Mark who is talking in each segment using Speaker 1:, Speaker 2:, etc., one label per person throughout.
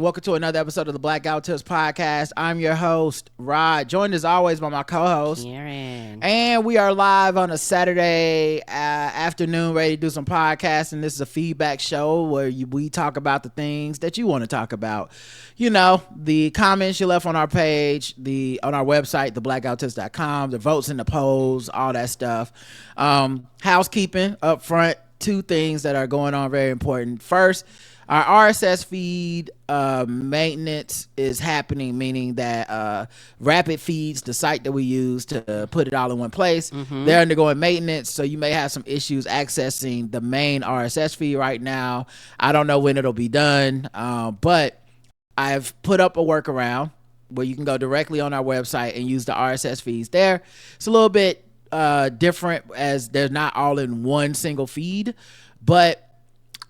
Speaker 1: welcome to another episode of the Blackout Tips Podcast. I'm your host, Rod, joined as always by my co-host,
Speaker 2: Karen.
Speaker 1: And we are live on a Saturday afternoon, ready to do some podcasting. This is a feedback show where we talk about the things that you want to talk about. You know, the comments you left on our page, on our website, theblackouttips.com, the votes in the polls, all that stuff. Housekeeping up front, two things that are going on, very important. First, our RSS feed maintenance is happening, meaning that Rapid Feeds, the site that we use to put it all in one place, they're undergoing maintenance, so you may have some issues accessing the main RSS feed right now. I don't know when it'll be done, but I've put up a workaround where you can go directly on our website and use the RSS feeds there. It's a little bit different as they're not all in one single feed, but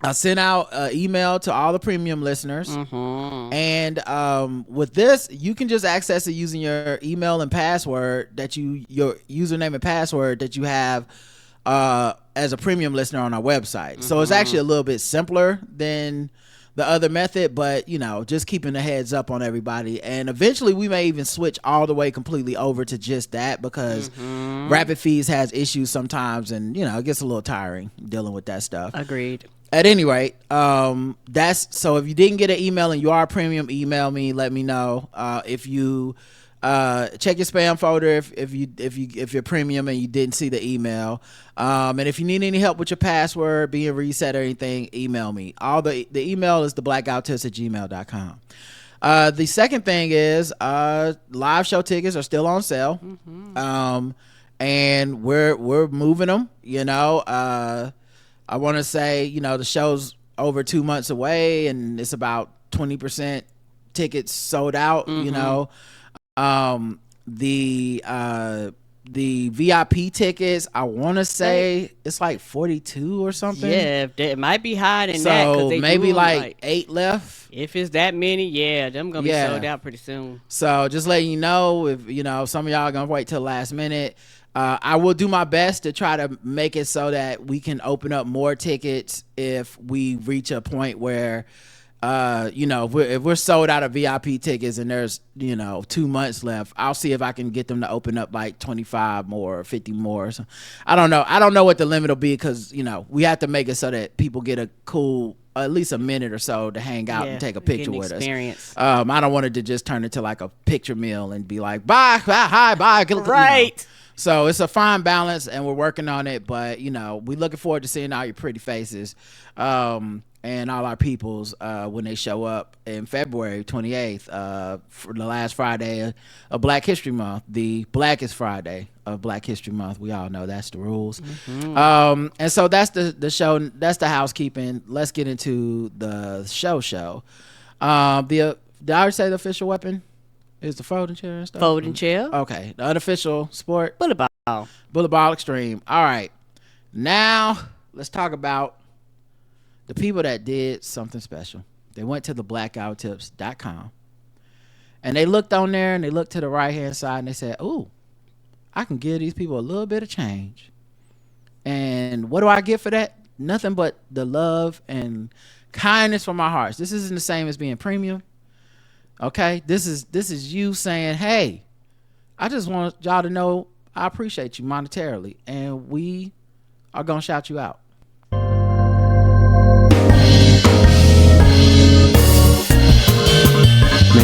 Speaker 1: I sent out an email to all the premium listeners, and with this, you can just access it using your email and password your username and password that you have as a premium listener on our website. So it's actually a little bit simpler than the other method, but you know, just keeping a heads up on everybody. And eventually we may even switch all the way completely over to just that, because Rapid Feeds has issues sometimes, and you know, it gets a little tiring dealing with that stuff.
Speaker 2: Agreed.
Speaker 1: At any rate, that's so. If you didn't get an email and you are premium, email me. Let me know. If you check your spam folder if you're premium and you didn't see the email. And if you need any help with your password being reset or anything, email me. The email is theblackouttips@gmail.com. The second thing is live show tickets are still on sale, and we're moving them. You know. I want to say, you know, the show's over 2 months away and it's about 20% tickets sold out, you know. The VIP tickets, I want to say it's like 42 or something.
Speaker 2: Yeah, it might be higher than
Speaker 1: so
Speaker 2: that. So
Speaker 1: maybe like 8 left.
Speaker 2: If it's that many, yeah, them going to be sold out pretty soon.
Speaker 1: So just letting you know, if you know, some of y'all are going to wait till the last minute. I will do my best to try to make it so that we can open up more tickets if we reach a point where, you know, if we're sold out of VIP tickets and there's, you know, 2 months left, I'll see if I can get them to open up like 25 more or 50 more. So I don't know. I don't know what the limit will be, because, you know, we have to make it so that people get a cool, at least a minute or so to hang out and take a picture with us. I don't want it to just turn into like a picture meal and be like, bye, hi, bye.
Speaker 2: Right.
Speaker 1: You know. So it's a fine balance, and we're working on it. But, you know, we're looking forward to seeing all your pretty faces and all our peoples when they show up in February 28th for the last Friday of Black History Month, the Blackest Friday of Black History Month. We all know that's the rules. And so that's the show. That's the housekeeping. Let's get into the show. Did I already say the official weapon is the folding chair and stuff?
Speaker 2: Folding chair.
Speaker 1: Okay. The unofficial sport?
Speaker 2: Bullet ball.
Speaker 1: Bullet ball extreme. All right. Now, let's talk about the people that did something special. They went to theblackouttips.com, and they looked on there, and they looked to the right-hand side, and they said, ooh, I can give these people a little bit of change. And what do I get for that? Nothing but the love and kindness from my hearts. This isn't the same as being premium. Okay, this is you saying, hey, I just want y'all to know I appreciate you monetarily, and we are gonna shout you out.
Speaker 3: May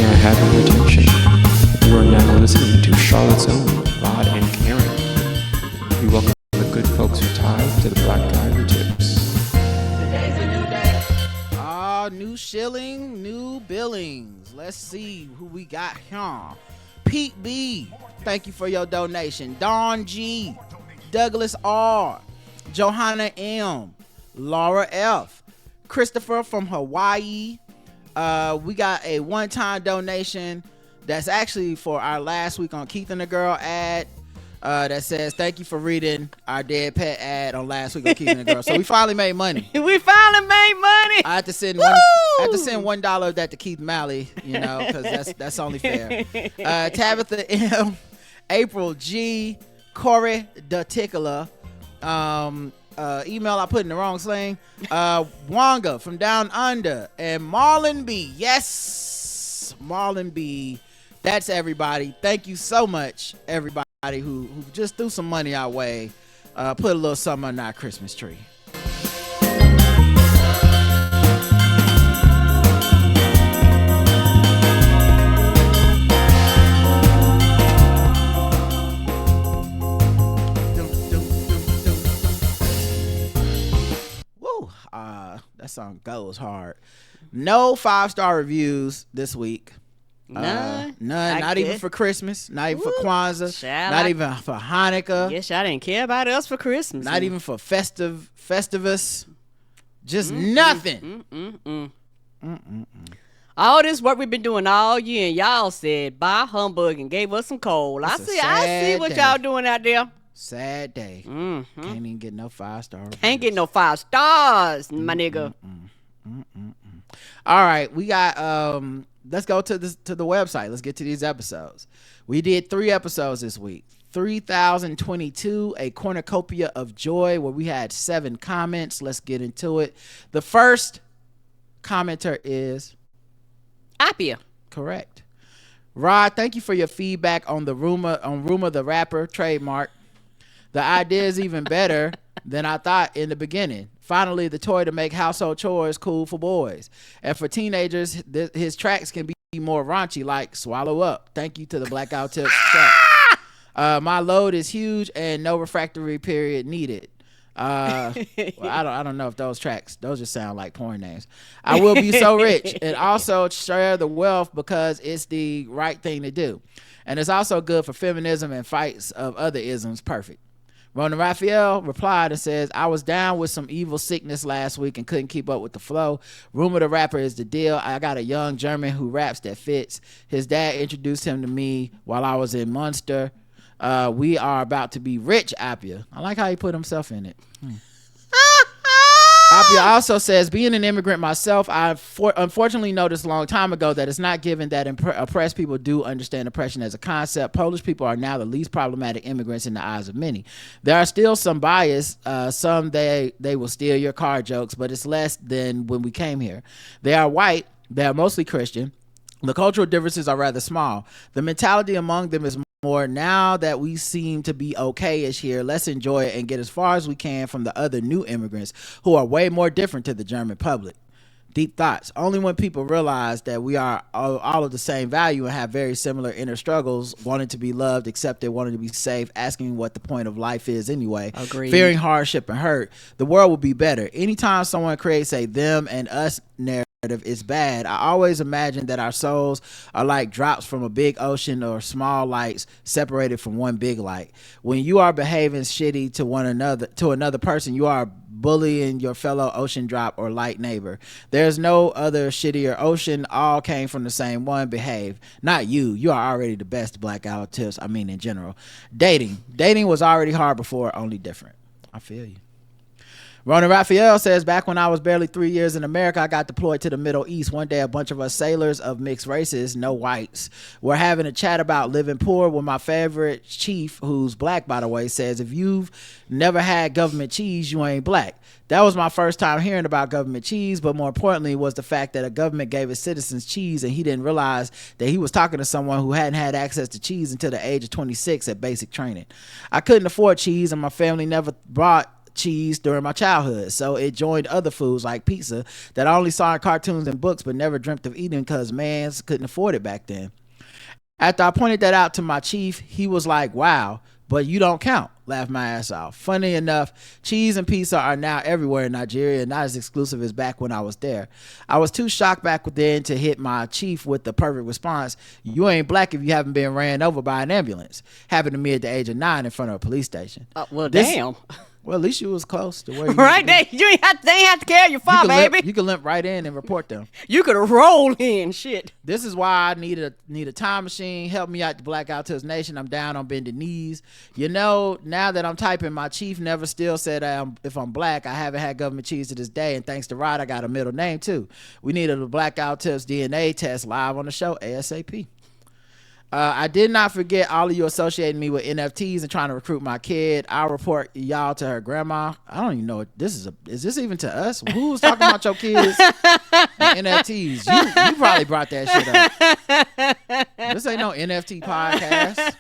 Speaker 3: I have your attention? You are now listening to Charlotte's Own Rod and Karen. We welcome the good folks who tied to the Black Guy Who Tips.
Speaker 1: Today's a new day. New shilling, new billings. Let's see who we got here. Pete B, thank you for your donation. Dawn G, Douglas R, Johanna M, Laura F, Christopher from Hawaii. We got a one-time donation that's actually for our last week on Keith and the Girl ad. That says, thank you for reading our dead pet ad on last week on Keith and the Girl. So we finally made money.
Speaker 2: We finally made money.
Speaker 1: I had to send $1 of that to Keith Malley, you know, because that's only fair. Tabitha M, April G, Corey Duticola, email I put in the wrong sling. Wanga from Down Under and Marlon B. Yes, Marlon B. That's everybody. Thank you so much, everybody who just threw some money our way. Put a little something on our Christmas tree. That song goes hard. No 5-star reviews this week.
Speaker 2: None.
Speaker 1: Not even for Christmas. Not even for Kwanzaa. Not even for Hanukkah.
Speaker 2: Yes, y'all didn't care about us for Christmas.
Speaker 1: Not even for Festivus. Just nothing.
Speaker 2: All this work we've been doing all year, and y'all said bye humbug and gave us some coal. I see what y'all doing out there.
Speaker 1: Sad day. Can't even get no 5-star reviews.
Speaker 2: Ain't getting no 5 stars, my nigga.
Speaker 1: All right, we got let's go to the website. Let's get to these episodes. We did 3 episodes this week. 3022, a cornucopia of joy, where we had 7 comments. Let's get into it. The first commenter is
Speaker 2: Apia.
Speaker 1: Correct. Rod, thank you for your feedback on Rumor the Rapper trademark. The idea is even better than I thought in the beginning. Finally, the toy to make household chores cool for boys. And for teenagers, his tracks can be more raunchy, like Swallow Up. Thank you to the Blackout Tips track. My load is huge and no refractory period needed. Well, I don't know if those just sound like porn names. I will be so rich and also share the wealth because it's the right thing to do. And it's also good for feminism and fights of other isms. Perfect. Rona Raphael replied and says, I was down with some evil sickness last week and couldn't keep up with the flow. Rumor the Rapper is the deal. I got a young German who raps that fits. His dad introduced him to me while I was in Munster. We are about to be rich, Apia. I like how he put himself in it. Apia also says, being an immigrant myself, I unfortunately noticed a long time ago that it's not given that oppressed people do understand oppression as a concept. Polish people are now the least problematic immigrants in the eyes of many. There are still some bias. Some they will steal your car jokes, but it's less than when we came here. They are white. They are mostly Christian. The cultural differences are rather small. The mentality among them is more now that we seem to be okay-ish here. Let's enjoy it and get as far as we can from the other new immigrants who are way more different to the German public. Deep thoughts. Only when people realize that we are all of the same value and have very similar inner struggles, wanting to be loved, accepted, wanting to be safe, asking what the point of life is anyway,
Speaker 2: Agreed.
Speaker 1: Fearing hardship and hurt, the world will be better. Anytime someone creates a them and us narrative, is bad, I always imagine that our souls are like drops from a big ocean or small lights separated from one big light. When you are behaving shitty to another person, you are bullying your fellow ocean drop or light neighbor. There's no other shittier ocean. All came from the same one. Behave. Not you. You are already the best. Blackout Tips. I mean, in general. Dating was already hard before, only different. I feel you. Rona Raphael says, back when I was barely 3 years in America, I got deployed to the Middle East. One day, a bunch of us sailors of mixed races, no whites, were having a chat about living poor when my favorite chief, who's black, by the way, says, if you've never had government cheese, you ain't black. That was my first time hearing about government cheese, but more importantly was the fact that a government gave its citizens cheese and he didn't realize that he was talking to someone who hadn't had access to cheese until the age of 26 at basic training. I couldn't afford cheese and my family never brought cheese during my childhood, so it joined other foods like pizza that I only saw in cartoons and books but never dreamt of eating because mans couldn't afford it back then. After I pointed that out to my chief, he was like, wow, but you don't count. Laughed my ass off. Funny enough, cheese and pizza are now everywhere in Nigeria, not as exclusive as back when I was there. I was too shocked back then to hit my chief with the perfect response, you ain't black if you haven't been ran over by an ambulance. Happened to me at the age of 9 in front of a police station.
Speaker 2: Damn.
Speaker 1: Well, at least you was close to where you
Speaker 2: right there. They ain't have to carry your file, baby.
Speaker 1: You can limp right in and report them.
Speaker 2: You could roll in, shit.
Speaker 1: This is why I need a time machine. Help me out to Blackout Tips Nation. I'm down on bended knees. You know, now that I'm typing, my chief never still said if I'm black. I haven't had government cheese to this day, and thanks to Rod, I got a middle name too. We needed a Blackout Tips DNA test live on the show ASAP. I did not forget all of you associating me with NFTs and trying to recruit my kid. I'll report y'all to her grandma. I don't even know what this is. Is this even to us? Who was talking about your kids and NFTs? You probably brought that shit up. This ain't no NFT podcast.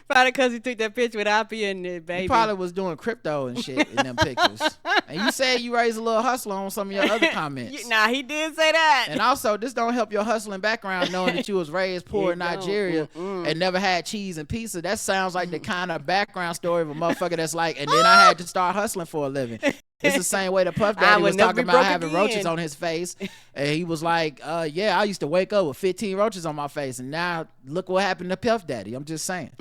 Speaker 2: Probably because he took that picture with IP in it, baby.
Speaker 1: He probably was doing crypto and shit in them pictures. And you said you raised a little hustler on some of your other comments.
Speaker 2: Nah, he did say that.
Speaker 1: And also, this don't help your hustling background knowing that you was raised poor in Nigeria and never had cheese and pizza. That sounds like the kind of background story of a motherfucker that's like, and then I had to start hustling for a living. It's the same way the Puff Daddy was talking about having roaches on his face. And he was like, yeah, I used to wake up with 15 roaches on my face. And now look what happened to Puff Daddy. I'm just saying.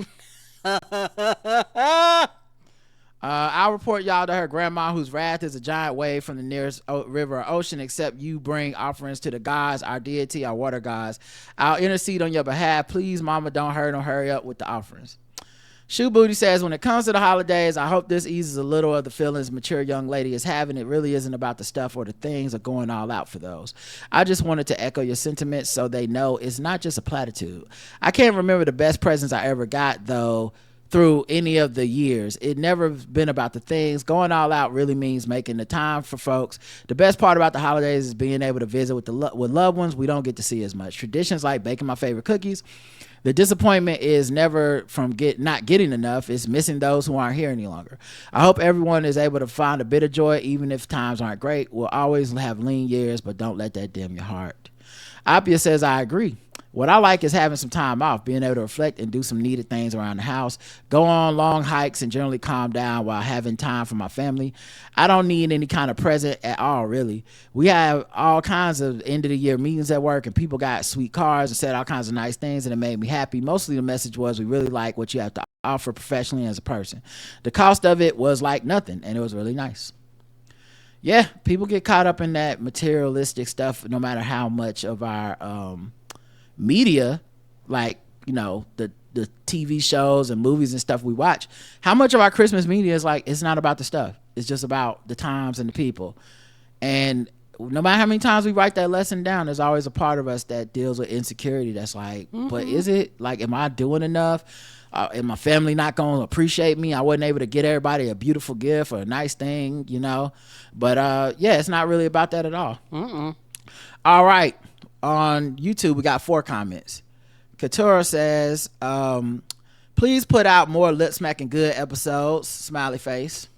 Speaker 1: I'll report y'all to her grandma, whose wrath is a giant wave from the nearest river or ocean, except you bring offerings to the gods, our deity, our water gods. I'll intercede on your behalf. Please, mama, don't hurry up with the offerings. Shoe Booty says, when it comes to the holidays, I hope this eases a little of the feelings mature young lady is having. It really isn't about the stuff or the things or going all out for those. I just wanted to echo your sentiments so they know it's not just a platitude. I can't remember the best presents I ever got, though, through any of the years. It never been about the things. Going all out really means making the time for folks. The best part about the holidays is being able to visit with with loved ones we don't get to see as much. Traditions like baking my favorite cookies. The disappointment is never from not getting enough. It's missing those who aren't here any longer. I hope everyone is able to find a bit of joy even if times aren't great. We'll always have lean years, but don't let that dim your heart. Appia says, I agree. What I like is having some time off, being able to reflect and do some needed things around the house, go on long hikes and generally calm down while having time for my family. I don't need any kind of present at all, really. We have all kinds of end of the year meetings at work and people got sweet cards and said all kinds of nice things and it made me happy. Mostly the message was we really like what you have to offer professionally as a person. The cost of it was like nothing and it was really nice. Yeah, people get caught up in that materialistic stuff no matter how much of our media, like, you know, the TV shows and movies and stuff we watch, how much of our Christmas media is like, it's not about the stuff, it's just about the times and the people. And no matter how many times we write that lesson down, there's always a part of us that deals with insecurity that's like, but is it like, am I doing enough? And my family not gonna appreciate me? I wasn't able to get everybody a beautiful gift or a nice thing, you know. But yeah, it's not really about that at all. All right, on YouTube we got 4 comments. Katura says, please put out more lip smacking good episodes, smiley face.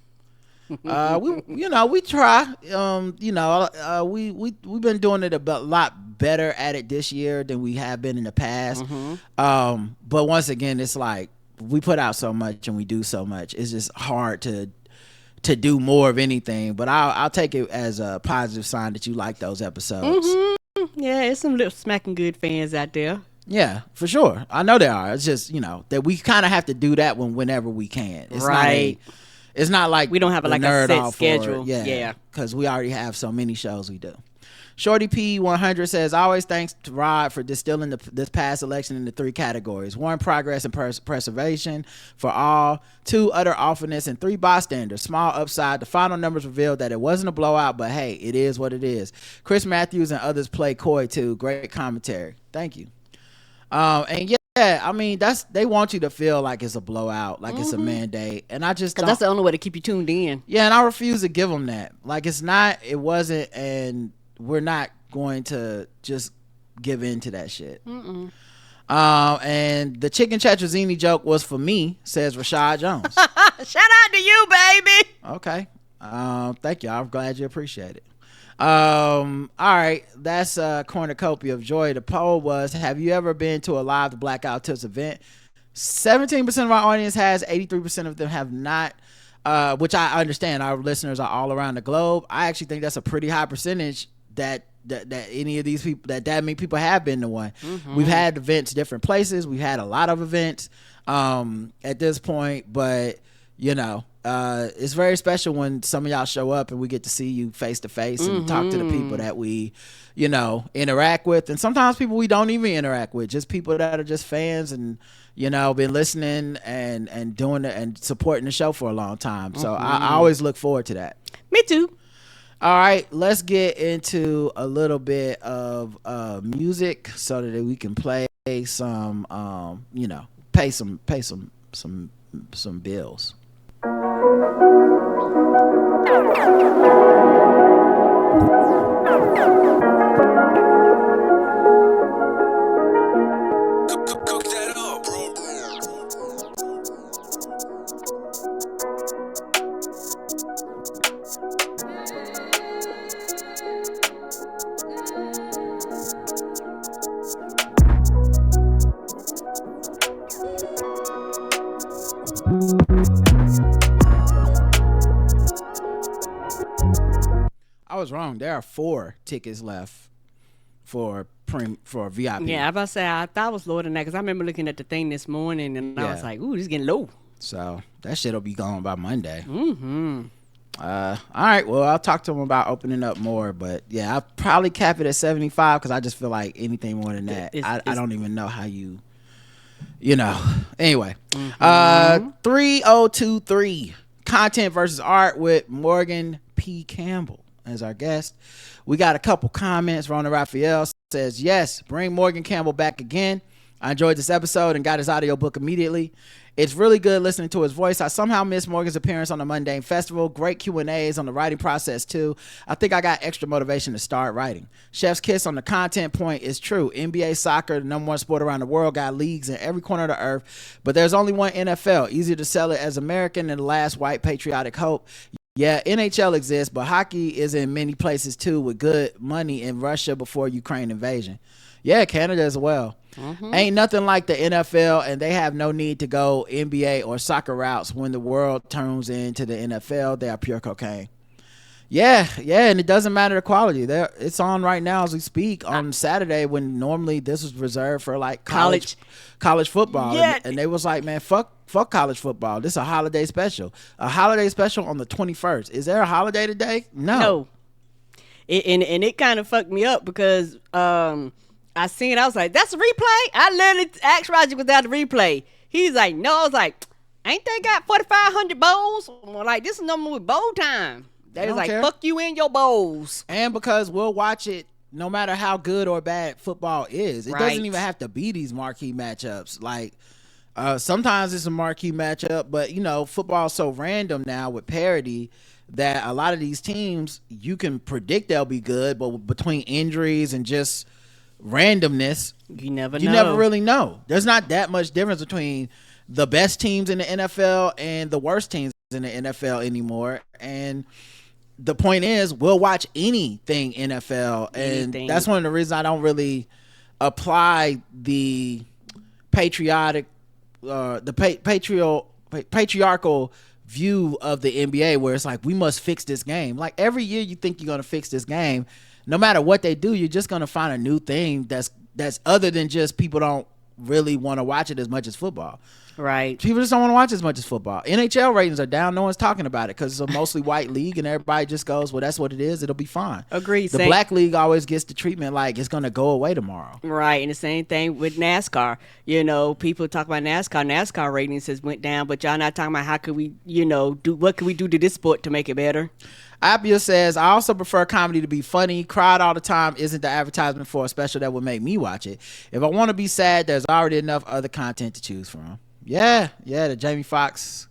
Speaker 1: We try. We've been doing it a lot better at it this year than we have been in the past. But once again, it's like we put out so much and we do so much. It's just hard to do more of anything. But I'll take it as a positive sign that you like those episodes.
Speaker 2: Yeah, it's some lip smacking good fans out there.
Speaker 1: Yeah, for sure. I know there are. It's just, that we kind of have to do that whenever we can. It's
Speaker 2: right.
Speaker 1: It's not like
Speaker 2: we don't have a set schedule. Yeah,
Speaker 1: because we already have so many shows we do. Shorty P100 says, always thanks to Rod for distilling this past election into 3 categories. 1, progress and preservation for all. 2, utter awfulness. And 3, bystanders. Small upside. The final numbers revealed that it wasn't a blowout, but hey, it is what it is. Chris Matthews and others play coy too. Great commentary. Thank you. And yeah, I mean, they want you to feel like it's a blowout, like it's a mandate, and I just don't.
Speaker 2: That's the only way to keep you tuned in.
Speaker 1: Yeah, and I refuse to give them that. Like, it's not, it wasn't, and we're not going to just give in to that shit. And the chicken tetrazzini joke was for me, says Rashad Jones.
Speaker 2: Shout out to you, baby.
Speaker 1: Okay, thank you. I'm glad you appreciate it. All right, that's a cornucopia of joy. The poll was, have you ever been to a live Blackout Tips event? 17% of our audience has, 83% of them have not, which I understand. Our listeners are all around the globe. I actually think that's a pretty high percentage that any of these people, that many people have been to one. We've had events different places. We've had a lot of events at this point, but it's very special when some of y'all show up and we get to see you face to face and talk to the people that we, interact with. And sometimes people we don't even interact with, just people that are just fans and, been listening and doing it and supporting the show for a long time. So I always look forward to that.
Speaker 2: Me too.
Speaker 1: All right, let's get into a little bit of music so that we can play some pay some bills.
Speaker 4: Cook that up, bro.
Speaker 1: I was wrong. There are 4 tickets left for VIP.
Speaker 2: Yeah, I was about to say, I thought it was lower than that because I remember looking at the thing this morning and I was like, ooh, this is getting low.
Speaker 1: So that shit'll be gone by Monday.
Speaker 2: Mm-hmm.
Speaker 1: All right. Well, I'll talk to them about opening up more, but yeah, I'll probably cap it at 75 because I just feel like anything more than that, I don't even know how you know. Anyway, 3023 content versus art with Morgan P. Campbell as our guest. We got a couple comments. Rona Raphael says, yes, bring Morgan Campbell back again. I enjoyed this episode and got his audiobook immediately. It's really good listening to his voice. I somehow missed Morgan's appearance on the Mundane Festival. Great Q&As on the writing process too. I think I got extra motivation to start writing. Chef's kiss on the content point is true. NBA soccer, the number 1 sport around the world, got leagues in every corner of the earth, but there's only one NFL. Easier to sell it as American than the last white patriotic hope. Yeah, NHL exists, but hockey is in many places too with good money in Russia before Ukraine invasion. Yeah, Canada as well. Mm-hmm. Ain't nothing like the NFL, and they have no need to go NBA or soccer routes when the world turns into the NFL. They are pure cocaine. Yeah, and it doesn't matter the quality. It's on right now as we speak on Saturday when normally this was reserved for like college football.
Speaker 2: Yeah.
Speaker 1: And they was like, man, fuck college football. This is a holiday special. A holiday special on the 21st. Is there a holiday today? No.
Speaker 2: And it kind of fucked me up because I seen it. I was like, that's a replay? I literally asked Roger was that a replay. He's like, no. I was like, ain't they got 4,500 bowls? Well, like, this is number with bowl time. They was like, care. Fuck you in your bowls.
Speaker 1: And because we'll watch it no matter how good or bad football is. It doesn't even have to be these marquee matchups. Like, sometimes it's a marquee matchup, but, football's so random now with parity that a lot of these teams, you can predict they'll be good, but between injuries and just randomness, you never really know. There's not that much difference between the best teams in the NFL and the worst teams in the NFL anymore. And the point is, we'll watch anything NFL, and that's one of the reasons I don't really apply the patriotic, patriarchal view of the NBA, where it's like, we must fix this game. Like, every year you think you're gonna fix this game. No matter what they do, you're just gonna find a new thing that's other than just people don't really want to watch it as much as football.
Speaker 2: Right.
Speaker 1: People just don't want to watch as much as football. NHL ratings are down. No one's talking about it because it's a mostly white league, and everybody just goes, well, that's what it is. It'll be fine.
Speaker 2: Agreed.
Speaker 1: The black league always gets the treatment like it's going to go away tomorrow.
Speaker 2: Right. And the same thing with NASCAR. People talk about NASCAR. NASCAR ratings has went down, but y'all not talking about how could we, what could we do to this sport to make it better?
Speaker 1: Appia says, I also prefer comedy to be funny. Cried all the time isn't the advertisement for a special that would make me watch it. If I want to be sad, there's already enough other content to choose from. Yeah, the Jamie Foxx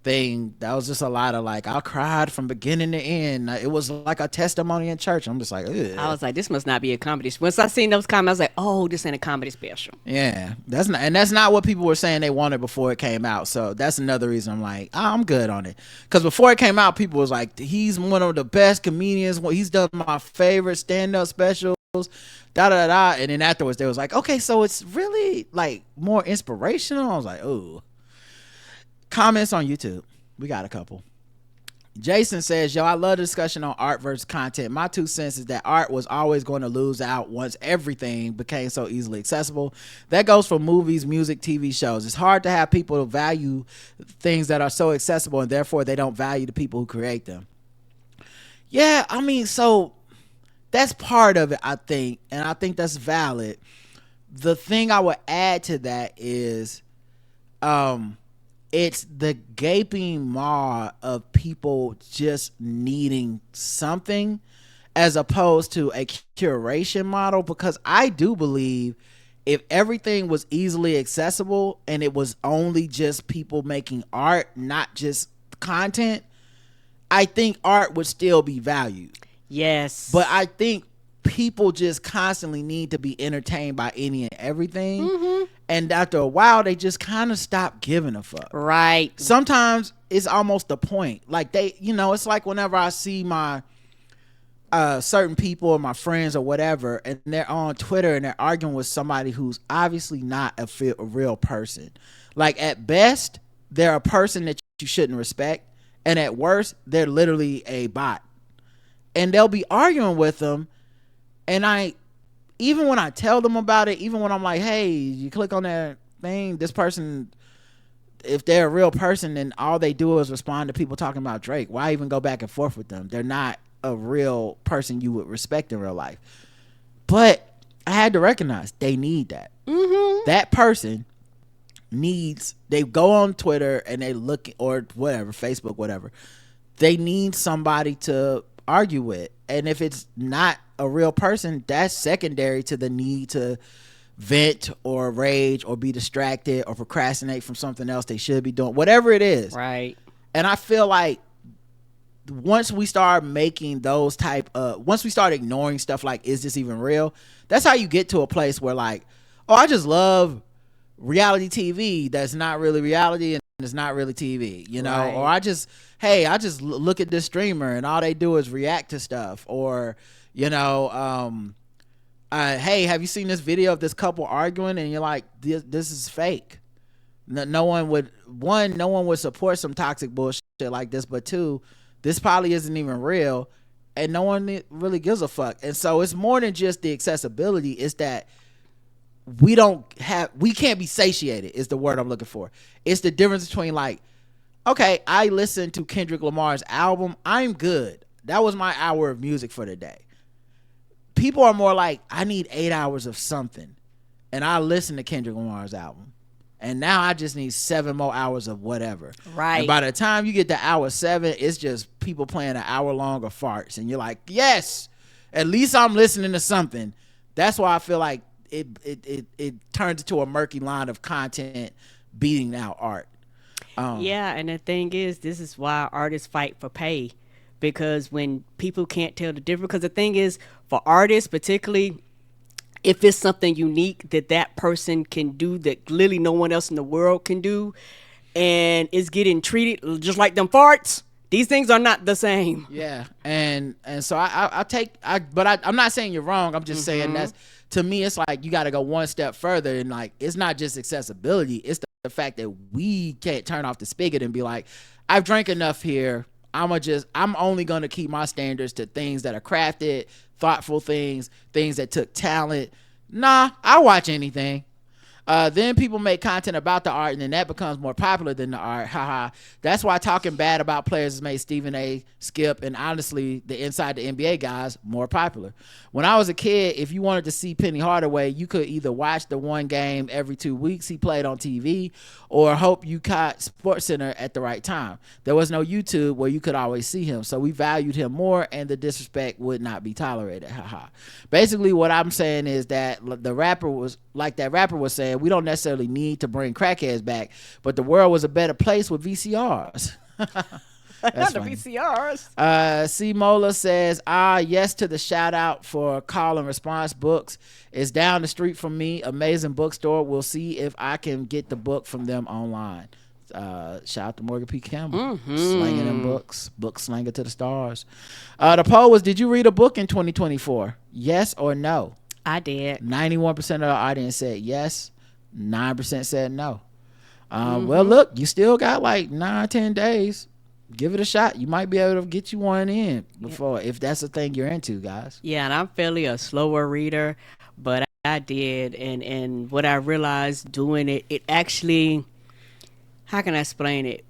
Speaker 1: thing, that was just a lot of like, I cried from beginning to end. It was like a testimony in church. I'm just like, ugh.
Speaker 2: I was like, this must not be a comedy. Once I seen those comments, I was like, oh, this ain't a comedy special.
Speaker 1: Yeah, that's not what people were saying they wanted before it came out. So that's another reason I'm like, I'm good on it. Because before it came out, people was like, he's one of the best comedians. He's done my favorite stand-up specials. And then afterwards they was like, okay, so it's really like more inspirational. I was like, oh. Comments on YouTube, we got a couple. Jason says, I love the discussion on art versus content. My 2 cents is that art was always going to lose out once everything became so easily accessible. That goes for movies, music, TV shows. It's hard to have people value things that are so accessible, and therefore they don't value the people who create them. Yeah, I mean, so that's part of it, I think, and I think that's valid. The thing I would add to that is it's the gaping maw of people just needing something as opposed to a curation model, because I do believe if everything was easily accessible and it was only just people making art, not just content, I think art would still be valued.
Speaker 2: Yes.
Speaker 1: But I think people just constantly need to be entertained by any and everything. Mm-hmm. And after a while, they just kind of stop giving a fuck.
Speaker 2: Right.
Speaker 1: Sometimes it's almost the point. Like they, it's like whenever I see my certain people or my friends or whatever, and they're on Twitter and they're arguing with somebody who's obviously not a real person. Like at best, they're a person that you shouldn't respect. And at worst, they're literally a bot. And they'll be arguing with them. And even when I tell them about it, even when I'm like, hey, you click on that thing, this person, if they're a real person, then all they do is respond to people talking about Drake. Why even go back and forth with them? They're not a real person you would respect in real life. But I had to recognize they need that. Mm-hmm. That person needs, they go on Twitter and they look, or whatever, Facebook, whatever. They need somebody to argue with. And if it's not a real person, that's secondary to the need to vent or rage or be distracted or procrastinate from something else they should be doing, whatever it is.
Speaker 2: Right.
Speaker 1: And I feel like once we start making those once we start ignoring stuff like, is this even real? That's how you get to a place where like, oh, I just love reality TV that's not really reality and it's not really TV,
Speaker 2: Right.
Speaker 1: Or I just look at this streamer and all they do is react to stuff, or hey, have you seen this video of this couple arguing? And you're like, this is fake. No one would support some toxic bullshit like this, but two, this probably isn't even real, and no one really gives a fuck. And so it's more than just the accessibility. It's that we can't be satiated is the word I'm looking for. It's the difference between like, okay, I listened to Kendrick Lamar's album, I'm good. That was my hour of music for the day. People are more like, I need 8 hours of something, and I listen to Kendrick Lamar's album, and now I just need 7 more hours of whatever.
Speaker 2: Right.
Speaker 1: And by the time you get to hour 7, it's just people playing an hour long of farts, and you're like, yes, at least I'm listening to something. That's why I feel like it turns into a murky line of content beating out art.
Speaker 2: Yeah, and the thing is, this is why artists fight for pay, because when people can't tell the difference, because the thing is, for artists particularly, if it's something unique that person can do that literally no one else in the world can do, and it's getting treated just like them farts, these things are not the same.
Speaker 1: Yeah, and so I'm not saying you're wrong. I'm just saying that's, to me, it's like you got to go one step further, and like it's not just accessibility, it's the fact that we can't turn off the spigot and be like, I've drank enough here. I'm only going to keep my standards to things that are crafted, thoughtful things that took talent. Nah, I'll watch anything. Then people make content about the art, and then that becomes more popular than the art. Haha. That's why talking bad about players has made Stephen A, Skip, and honestly the Inside the NBA guys more popular. When I was a kid, if you wanted to see Penny Hardaway, you could either watch the one game every 2 weeks he played on TV, or hope you caught SportsCenter at the right time. There was no YouTube where you could always see him, so we valued him more, and the disrespect would not be tolerated. Haha. Basically, what I'm saying is that the rapper was like that rapper was saying, we don't necessarily need to bring crackheads back, but the world was a better place with VCRs.
Speaker 2: Not the VCRs.
Speaker 1: C. Mola says, yes to the shout out for call and response books. It's down the street from me. Amazing bookstore. We'll see if I can get the book from them online. Shout out to Morgan P. Campbell. Slanging them books. Book slanger to the stars. The poll was, did you read a book in 2024? Yes or no?
Speaker 2: I did.
Speaker 1: 91% of the audience said yes. 9% said no. Well, look, you still got like 9-10 days. Give it a shot. You might be able to get you one in before, if that's the thing you're into, guys.
Speaker 2: Yeah, and I'm fairly a slower reader, but I did, and what I realized doing it actually, how can I explain it?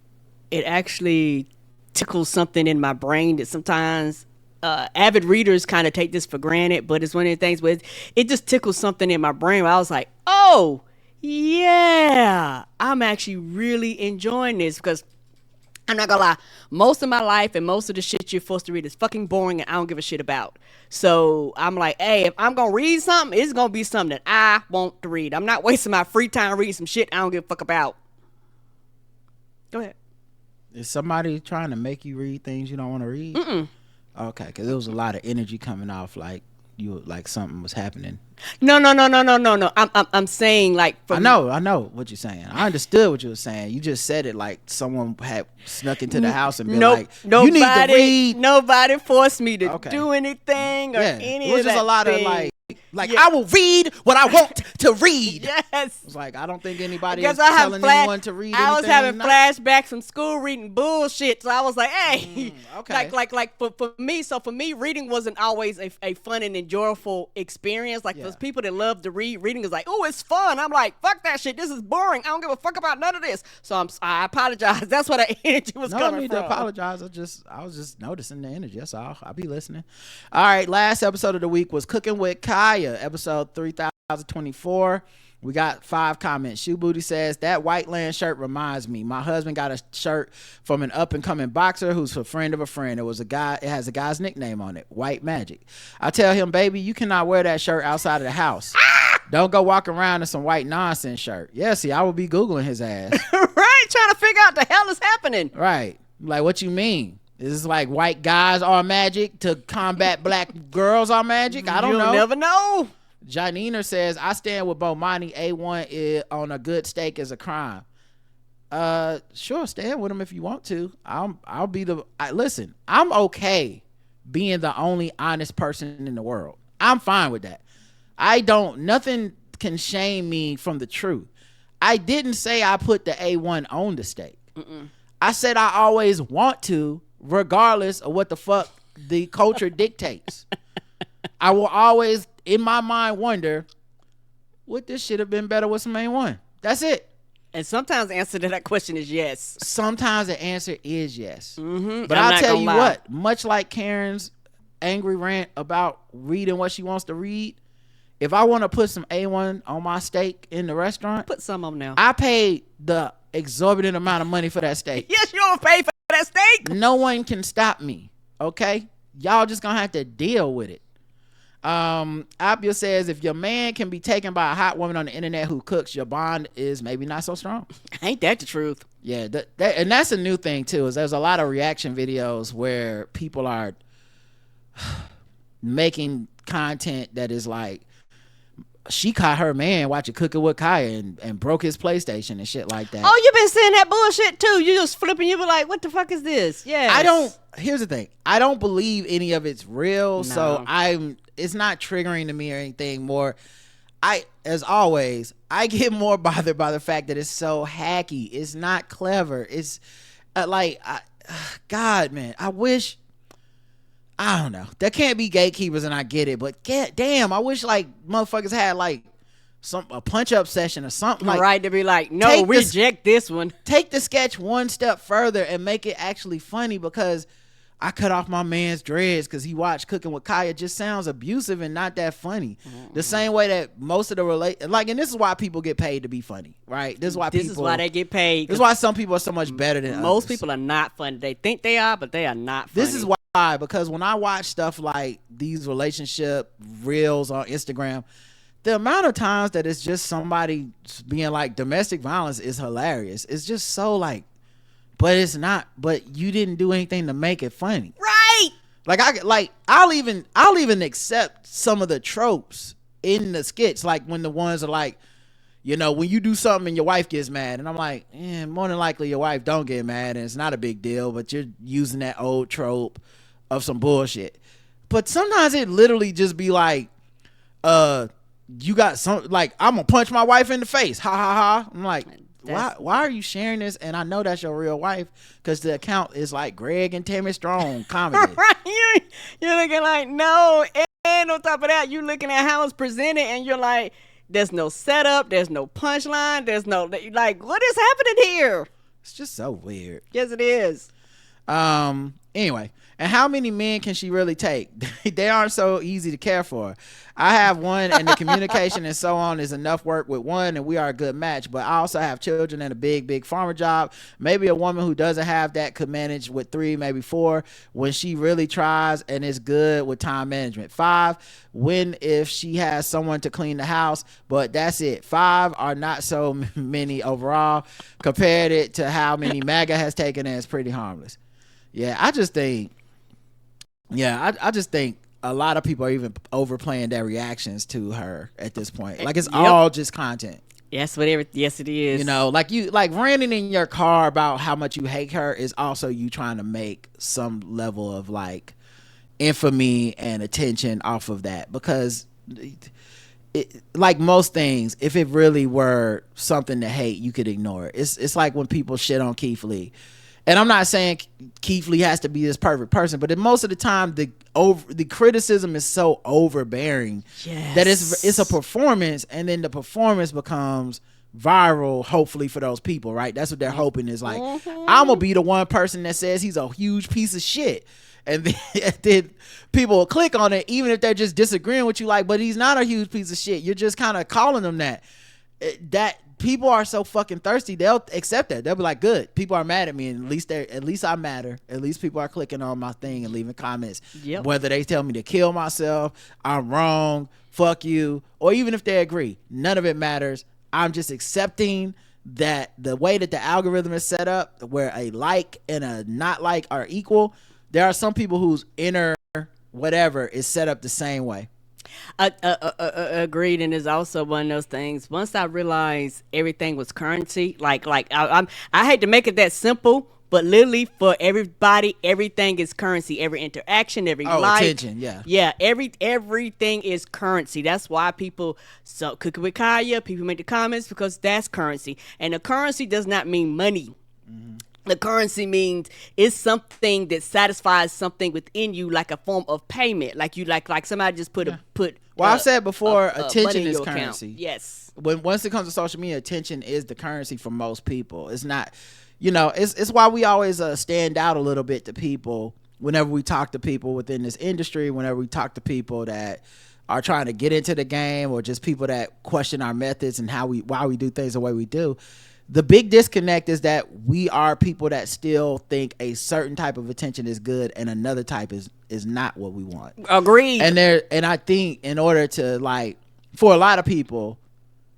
Speaker 2: It actually tickles something in my brain that sometimes avid readers kind of take this for granted, but it's one of the things where it just tickles something in my brain where I was like, oh, yeah, I'm actually really enjoying this, because I'm not gonna lie. Most of my life and most of the shit you're forced to read is fucking boring and I don't give a shit about. So I'm like, hey, if I'm gonna read something, it's gonna be something that I want to read. I'm not wasting my free time reading some shit I don't give a fuck about. Go ahead.
Speaker 1: Is somebody trying to make you read things you don't want to read? Okay, because there was a lot of energy coming off like something was happening.
Speaker 2: No. I'm saying like.
Speaker 1: I know what you're saying. I understood what you were saying. You just said it like someone had snuck into the house and been like, "You need to read."
Speaker 2: Nobody forced me to do anything or any of that.
Speaker 1: It was just a lot of I will read what I want to read.
Speaker 2: Yes.
Speaker 1: It's like I don't think anybody is telling anyone to read anything.
Speaker 2: I was having flashbacks from school reading bullshit, so I was like, hey,
Speaker 1: okay.
Speaker 2: like for me. So for me, reading wasn't always a fun and enjoyable experience. Like those people that love to read, reading is like, oh, it's fun. I'm like, fuck that shit. This is boring. I don't give a fuck about none of this. So I apologize. That's where that energy was coming from. No need to
Speaker 1: apologize. I was just noticing the energy. That's all. I'll be listening. All right. Last episode of the week was Cooking with Kaya, episode 3024. We got 5 comments. Shoe Booty says, that White Land shirt reminds me. My husband got a shirt from an up-and-coming boxer who's a friend of a friend. It has a guy's nickname on it, White Magic. I tell him, baby, you cannot wear that shirt outside of the house. Don't go walk around in some white nonsense shirt. Yeah, see, I would be Googling his ass.
Speaker 2: Right, trying to figure out the hell is happening.
Speaker 1: Right. Like, what you mean? Is this like white guys are magic to combat black girls are magic? I don't know.
Speaker 2: You'll never know.
Speaker 1: Janina says, I stand with Bomani. A1 on a good steak is a crime. Sure, stand with him if you want to. I'll be listen, I'm okay being the only honest person in the world. I'm fine with that. Nothing can shame me from the truth. I didn't say I put the A1 on the steak. I said I always want to, regardless of what the fuck the culture dictates. I will always, in my mind, wonder, would this shit have been better with some A1? That's it.
Speaker 2: And sometimes the answer to that question is yes.
Speaker 1: Sometimes the answer is yes. But I'll tell you what, much like Karen's angry rant about reading what she wants to read, if I want to put some A1 on my steak in the restaurant,
Speaker 2: put some on now.
Speaker 1: I paid the exorbitant amount of money for that steak.
Speaker 2: Yes, you don't pay for that steak.
Speaker 1: No one can stop me. Okay? Y'all just gonna have to deal with it. Abia says, if your man can be taken by a hot woman on the internet who cooks, your bond is maybe not so strong.
Speaker 2: Ain't that the truth?
Speaker 1: Yeah, and that's a new thing too, is there's a lot of reaction videos where people are making content that is like, she caught her man watching Cooking with Kaya and broke his PlayStation and shit like that.
Speaker 2: Oh, you been saying that bullshit too. You just flipping, you be like, what the fuck is this? Yeah.
Speaker 1: Here's the thing. I don't believe any of it's real. No. So it's not triggering to me or anything more. As always, I get more bothered by the fact that it's so hacky. It's not clever. It's God, man, I wish, I don't know. There can't be gatekeepers, and I get it, but damn, I wish like motherfuckers had like a punch-up session or something. Like,
Speaker 2: right, to be like, no, reject this one.
Speaker 1: Take the sketch one step further and make it actually funny, because I cut off my man's dreads because he watched Cooking with Kaya just sounds abusive and not that funny. The same way that most of the and this is why people get paid to be funny, right? This is why
Speaker 2: they get paid.
Speaker 1: This is why some people are so much better than
Speaker 2: most
Speaker 1: others.
Speaker 2: people are not funny. They think they are, but they are not funny.
Speaker 1: This is why, because when I watch stuff like these relationship reels on Instagram, the amount of times that it's just somebody being like, domestic violence is hilarious. It's just so like, but it's not. But you didn't do anything to make it funny,
Speaker 2: right?
Speaker 1: I'll even accept some of the tropes in the skits, like when the ones are like, you know, when you do something and your wife gets mad, and I'm like, more than likely your wife don't get mad and it's not a big deal, but you're using that old trope of some bullshit. But sometimes it literally just be like, you got some, like, I'm gonna punch my wife in the face, ha ha ha. I'm like, why are you sharing this? And I know that's your real wife, because the account is like Greg and Tammy Strong comedy.
Speaker 2: Right, you're looking like, no, and on top of that, you looking at how it's presented, and you're like, there's no setup, there's no punchline, there's no, like, what is happening here?
Speaker 1: It's just so weird.
Speaker 2: Yes, it is.
Speaker 1: Anyway, and how many men can she really take? They aren't so easy to care for. I have one, and the communication and so on is enough work with one, and we are a good match. But I also have children and a big farmer job. Maybe a woman who doesn't have that could manage with 3, maybe 4 when she really tries and is good with time management. 5, when if she has someone to clean the house, but that's it. 5 are not so many overall. Compared it to how many MAGA has taken, and it's pretty harmless. Yeah, I just think a lot of people are even overplaying their reactions to her at this point. Like, it's all just content.
Speaker 2: Yes, whatever. Yes, it is.
Speaker 1: You know, like ranting in your car about how much you hate her is also you trying to make some level of like infamy and attention off of that, because like most things, if it really were something to hate, you could ignore it. It's like when people shit on Keith Lee. And I'm not saying Keith Lee has to be this perfect person, but most of the time the criticism is so overbearing that it's a performance, and then the performance becomes viral, hopefully, for those people, right? That's what they're hoping is like, I'm gonna be the one person that says he's a huge piece of shit, and then people will click on it even if they're just disagreeing with you, like, but he's not a huge piece of shit. You're just kind of calling them that. That people are so fucking thirsty, they'll accept that. They'll be like, good, people are mad at me, and at least I matter. At least people are clicking on my thing and leaving comments. Whether they tell me to kill myself, I'm wrong, fuck you, or even if they agree, none of it matters. I'm just accepting that the way that the algorithm is set up, where a like and a not like are equal, there are some people whose inner whatever is set up the same way.
Speaker 2: Agreed. And it's also one of those things, once I realized everything was currency, I hate to make it that simple, but literally for everybody, everything is currency. Every interaction, every like,
Speaker 1: attention,
Speaker 2: everything is currency. That's why people cook with Kaya, people make the comments, because that's currency. And the currency does not mean money. The currency means it's something that satisfies something within you, like a form of payment. Like you like somebody just put.
Speaker 1: I've said before, attention is currency.
Speaker 2: Account. Yes.
Speaker 1: Once it comes to social media, attention is the currency for most people. It's not, it's why we always stand out a little bit to people whenever we talk to people within this industry, whenever we talk to people that are trying to get into the game, or just people that question our methods and why we do things the way we do. The big disconnect is that we are people that still think a certain type of attention is good and another type is not what we want.
Speaker 2: Agreed.
Speaker 1: And I think in order to, like, for a lot of people,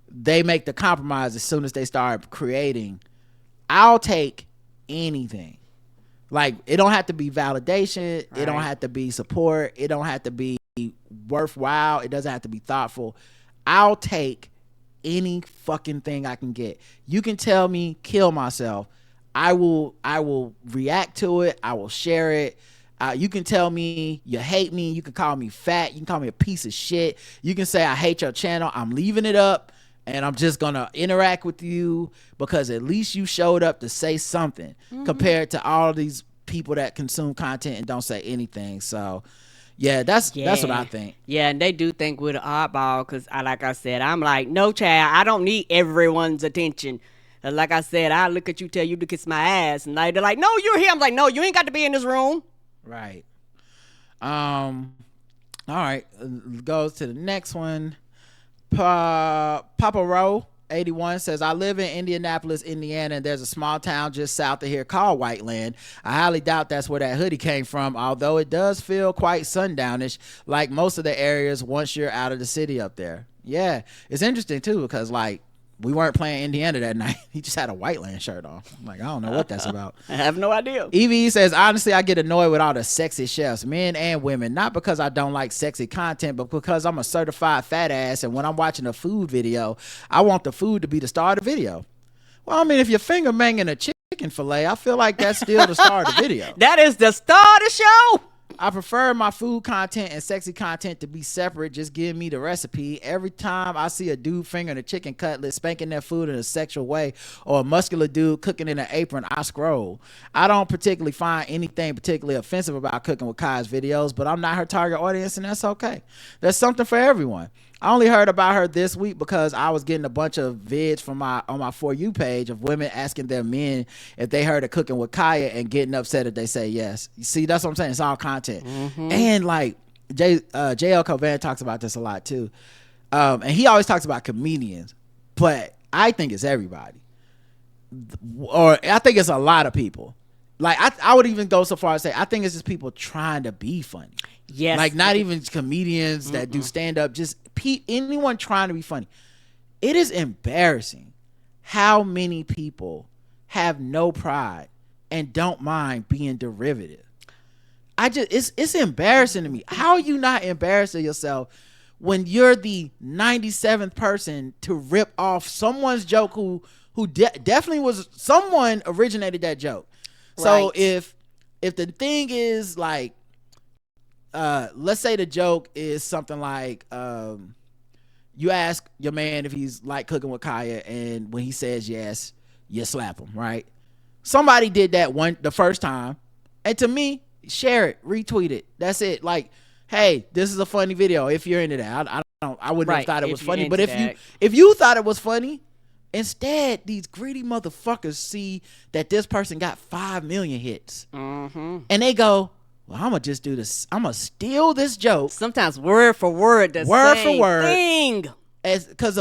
Speaker 1: they make the compromise as soon as they start creating. I'll take anything. Like, it don't have to be validation. Right. It don't have to be support. It don't have to be worthwhile. It doesn't have to be thoughtful. I'll take any fucking thing I can get. You can tell me kill myself, I will react to it. I will share it. You can tell me you hate me, you can call me fat, you can call me a piece of shit, you can say I hate your channel. I'm leaving it up and I'm just gonna interact with you because at least you showed up to say something, compared to all these people that consume content and don't say anything. So yeah, that's what I think. Yeah,
Speaker 2: and they do think we're the oddball because, like I said, I'm like, no, child, I don't need everyone's attention. Like I said, I look at you, tell you to kiss my ass, and they're like, no, you're here. I'm like, no, you ain't got to be in this room.
Speaker 1: Right. All right. Goes to the next one. Papa Rowe 81 says, I live in Indianapolis, Indiana, and there's a small town just south of here called Whiteland. I highly doubt that's where that hoodie came from, although it does feel quite sundownish, like most of the areas once you're out of the city up there. Yeah, it's interesting too, because like we weren't playing Indiana that night. He just had a Whiteland shirt on. I'm like, I don't know what that's about.
Speaker 2: I have no idea.
Speaker 1: EVE says, honestly, I get annoyed with all the sexy chefs, men and women, not because I don't like sexy content, but because I'm a certified fat ass, and when I'm watching a food video, I want the food to be the star of the video. Well, I mean, if you're finger banging a chicken fillet, I feel like that's still the star of the video.
Speaker 2: That is the star of the show.
Speaker 1: I prefer my food content and sexy content to be separate. Just give me the recipe. Every time I see a dude fingering a chicken cutlet, spanking their food in a sexual way, or a muscular dude cooking in an apron, I scroll. I don't particularly find anything particularly offensive about Cooking with Kai's videos, but I'm not her target audience, and that's okay. There's something for everyone. I only heard about her this week because I was getting a bunch of vids on my For You page of women asking their men if they heard of Cooking with Kaya and getting upset if they say yes. You see, that's what I'm saying. It's all content. And like JL Covan talks about this a lot too. And he always talks about comedians, but I think it's everybody. Or I think it's a lot of people. Like I would even go so far as say I think it's just people trying to be funny.
Speaker 2: Yes.
Speaker 1: Like not even comedians that do stand up, just anyone trying to be funny. It is embarrassing how many people have no pride and don't mind being derivative. It's embarrassing to me. How are you not embarrassed of yourself when you're the 97th person to rip off someone's joke who definitely was someone originated that joke. So if the thing is like, let's say the joke is something like, you ask your man if he's like cooking with Kaya, and when he says yes, you slap him, right? Somebody did that the first time, and to me, share it, retweet it. That's it. Like, hey, this is a funny video. If you're into that, I wouldn't have thought it was funny, but if you thought it was funny. Instead, these greedy motherfuckers see that this person got 5 million hits. And they go, well, I'm going to just do this. I'm going to steal this joke.
Speaker 2: Sometimes word for word, the same thing.
Speaker 1: Because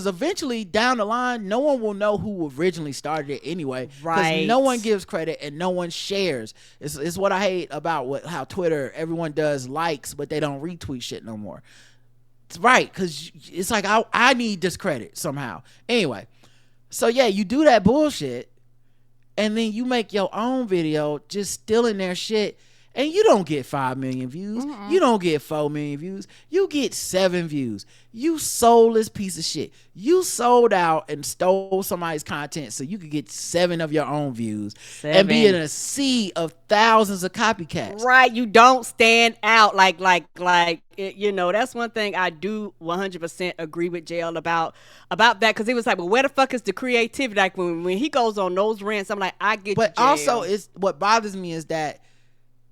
Speaker 1: eventually, down the line, no one will know who originally started it anyway. Because no one gives credit and no one shares. It's what I hate about how Twitter, everyone does likes, but they don't retweet shit no more. Right, because it's like I need this credit somehow. Anyway, so yeah, you do that bullshit, and then you make your own video just stealing their shit, and you don't get 5 million views. You don't get 4 million views. You get 7 views. You soulless piece of shit. You sold out and stole somebody's content so you could get 7 of your own views and be in a sea of thousands of copycats.
Speaker 2: Right, you don't stand out like you know. That's one thing I do 100% agree with JL about that, because he was like, well, where the fuck is the creativity? Like when he goes on those rants, I'm like, I get.
Speaker 1: But
Speaker 2: you,
Speaker 1: also, it's what bothers me is that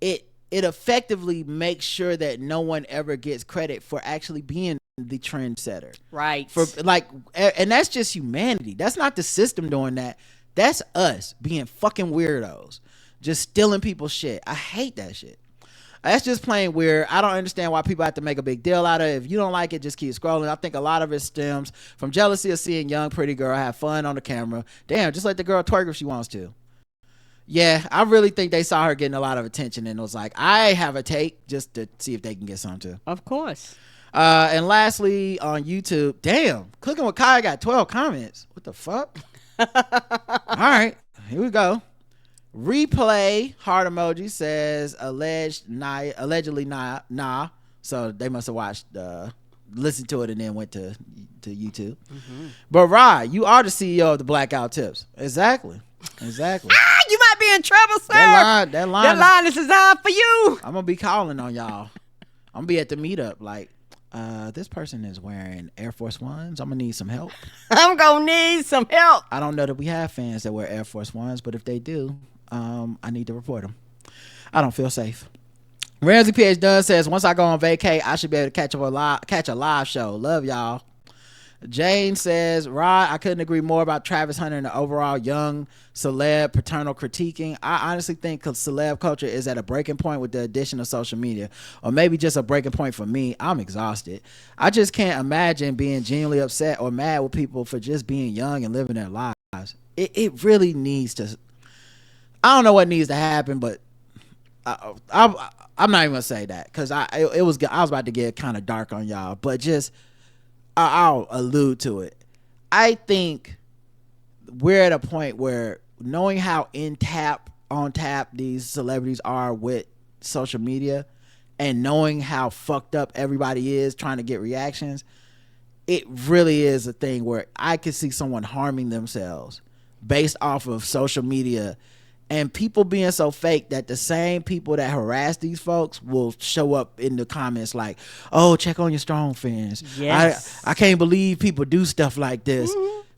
Speaker 1: it effectively makes sure that no one ever gets credit for actually being the trendsetter.
Speaker 2: Right.
Speaker 1: For like, and that's just humanity. That's not the system doing that. That's us being fucking weirdos, just stealing people's shit. I hate that shit. That's just plain weird. I don't understand why people have to make a big deal out of it. If you don't like it, just keep scrolling. I think a lot of it stems from jealousy of seeing young pretty girl have fun on the camera. Damn, just let the girl twerk if she wants to. Yeah, I really think they saw her getting a lot of attention and was like, I have a take just to see if they can get some too.
Speaker 2: Of course.
Speaker 1: And lastly, on YouTube, damn, Cooking with Kaya got 12 comments. What the fuck? All right, here we go. Replay heart emoji says allegedly nah. So they must have watched, listened to it and then went to YouTube. But Rod, you are the CEO of the Blackout Tips. Exactly.
Speaker 2: You might be in trouble, sir.
Speaker 1: That line
Speaker 2: is designed for you.
Speaker 1: I'm gonna be calling on y'all. I'm gonna be at the meetup like, this person is wearing Air Force Ones. I'm gonna need some help.
Speaker 2: I'm gonna need some help.
Speaker 1: I don't know that we have fans that wear Air Force Ones, but if they do, I need to report them. I don't feel safe. Ramsey PH Dunn says, once I go on vacay, I should be able to catch a live show. Love y'all. Jane says, Rod, I couldn't agree more about Travis Hunter and the overall young celeb paternal critiquing. I honestly think celeb culture is at a breaking point with the addition of social media, or maybe just a breaking point for me. I'm exhausted. I just can't imagine being genuinely upset or mad with people for just being young and living their lives. It really needs to. I don't know what needs to happen, but I'm not even gonna say that because I was about to get kind of dark on y'all, but just. I'll allude to it. I think we're at a point where knowing how on tap these celebrities are with social media and knowing how fucked up everybody is trying to get reactions, it really is a thing where I could see someone harming themselves based off of social media and people being so fake that the same people that harass these folks will show up in the comments like, oh, check on your strong fans. Yes. I can't believe people do stuff like this.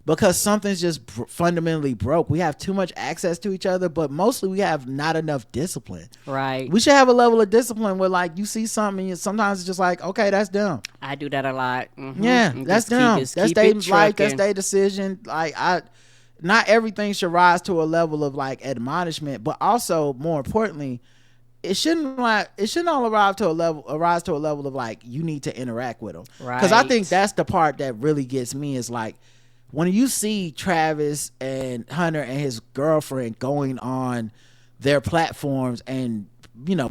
Speaker 1: because something's just fundamentally broke. We have too much access to each other, but mostly we have not enough discipline.
Speaker 2: Right.
Speaker 1: We should have a level of discipline where like you see something and sometimes it's just like, okay, that's dumb.
Speaker 2: I do that a lot.
Speaker 1: Yeah, that's dumb. That's their life. That's their decision. Like not everything should rise to a level of like admonishment, but also more importantly, it shouldn't all arise to a level of like you need to interact with them.
Speaker 2: Right.
Speaker 1: Because I think that's the part that really gets me is like when you see Travis and Hunter and his girlfriend going on their platforms and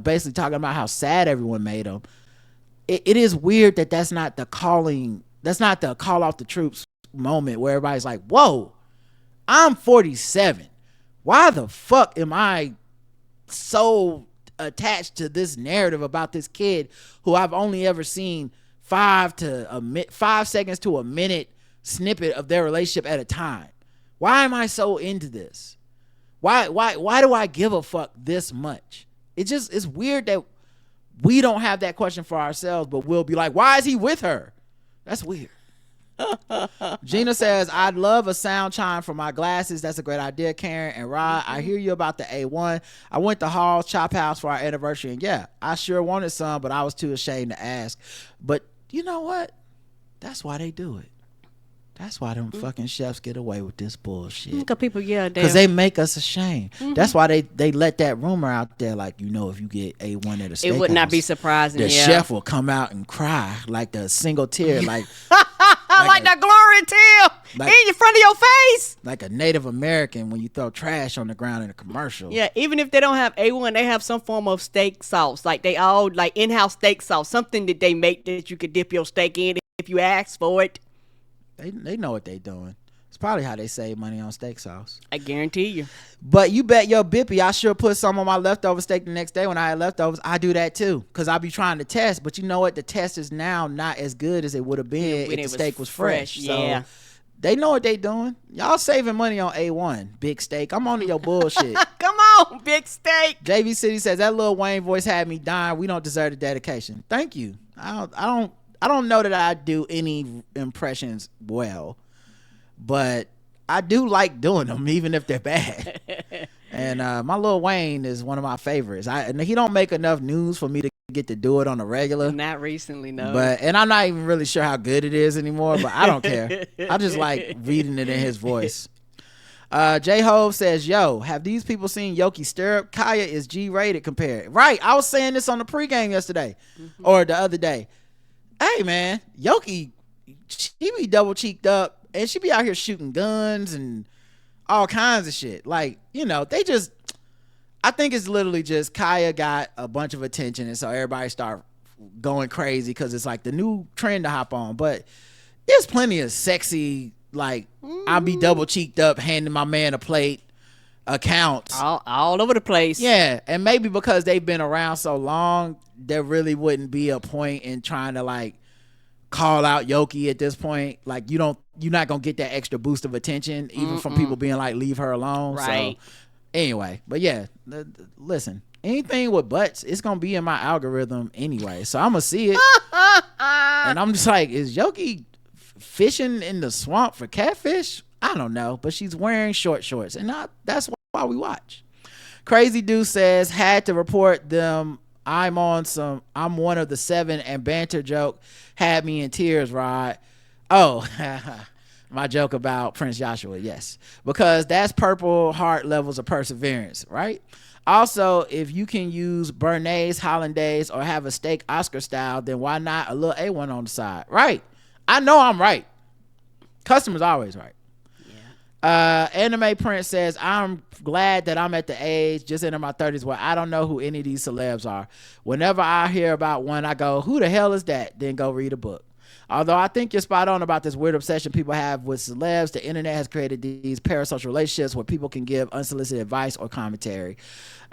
Speaker 1: basically talking about how sad everyone made them. It is weird that's not the call off the troops moment where everybody's like, whoa, I'm 47. Why the fuck am I so attached to this narrative about this kid who I've only ever seen 5 seconds to a minute snippet of their relationship at a time? Why am I so into this? Why do I give a fuck this much? It's weird that we don't have that question for ourselves, but we'll be like, why is he with her? That's weird. Gina says, I'd love a sound chime for my glasses. That's a great idea, Karen and Rod. I hear you about the A1. I went to Hall's Chop House for our anniversary, and yeah, I sure wanted some, but I was too ashamed to ask. But you know what? That's why they do it. That's why them fucking chefs get away with this bullshit.
Speaker 2: Because people,
Speaker 1: because they make us ashamed. That's why they let that rumor out there, like, if you get A1 at a steakhouse,
Speaker 2: it would not be surprising.
Speaker 1: The chef will come out and cry like the single tear, like
Speaker 2: like that glory tear in front of your face,
Speaker 1: like a Native American when you throw trash on the ground in a commercial.
Speaker 2: Yeah, even if they don't have A1, they have some form of steak sauce. Like they all like in-house steak sauce, something that they make that you could dip your steak in if you ask for it.
Speaker 1: They know what they doing. It's probably how they save money on steak sauce.
Speaker 2: I guarantee you.
Speaker 1: But you bet your bippy I sure put some on my leftover steak the next day when I had leftovers. I do that too because I be trying to test. But you know what? The test is now not as good as it would have been if the steak was fresh.
Speaker 2: Yeah.
Speaker 1: So they know what they doing. Y'all saving money on A1. Big Steak. I'm on your bullshit.
Speaker 2: Come on, Big Steak.
Speaker 1: JV City says that Lil Wayne voice had me dying. We don't deserve the dedication. Thank you. I don't know that I do any impressions well, but I do like doing them, even if they're bad. And my Lil Wayne is one of my favorites. And he don't make enough news for me to get to do it on a regular.
Speaker 2: Not recently, no.
Speaker 1: And I'm not even really sure how good it is anymore, but I don't care. I just like reading it in his voice. J Hove says, yo, have these people seen Yoki Stirrup? Kaya is G-rated compared. Right. I was saying this on the pregame yesterday or the other day. Hey man, Yoki, she be double cheeked up and she be out here shooting guns and all kinds of shit. Like, I think it's literally just Kaya got a bunch of attention and so everybody start going crazy because it's like the new trend to hop on. But there's plenty of sexy, like, I'll be double cheeked up handing my man a plate accounts.
Speaker 2: All over the place.
Speaker 1: Yeah, and maybe because they've been around so long, there really wouldn't be a point in trying to like call out Yoki at this point. Like you're not gonna get that extra boost of attention even from people being like, leave her alone.
Speaker 2: Right.
Speaker 1: So anyway, but yeah, listen, anything with butts, it's gonna be in my algorithm anyway, so I'm gonna see it. And I'm just like, is Yoki fishing in the swamp for catfish? I don't know, but she's wearing short shorts and that's why we watch. Crazy Dude says, had to report them. I'm one of the 7 and banter joke had me in tears, Rod. Oh, my joke about Prince Joshua. Yes, because that's Purple Heart levels of perseverance, right? Also, if you can use Bernays, Hollandaise, or have a steak Oscar style, then why not a little A1 on the side? Right. I know I'm right. Customer's always right. Anime Prince says, I'm glad that I'm at the age just into my 30s where I don't know who any of these celebs are. Whenever I hear about one, I go, who the hell is that? Then go read a book. Although I think you're spot on about this weird obsession people have with celebs, the internet has created these parasocial relationships where people can give unsolicited advice or commentary.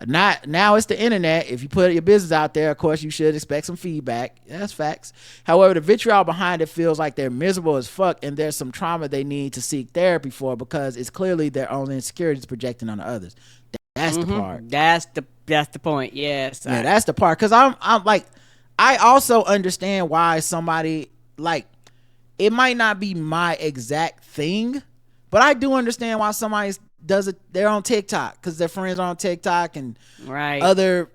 Speaker 1: Now it's the internet. If you put your business out there, of course, you should expect some feedback. That's facts. However, the vitriol behind it feels like they're miserable as fuck and there's some trauma they need to seek therapy for because it's clearly their own insecurities projecting on others. That's the part.
Speaker 2: That's the point. Yes.
Speaker 1: Yeah, that's the part. Because I'm like, I also understand why somebody, like, it might not be my exact thing, But I do understand why somebody does it. They're on TikTok because their friends are on TikTok and other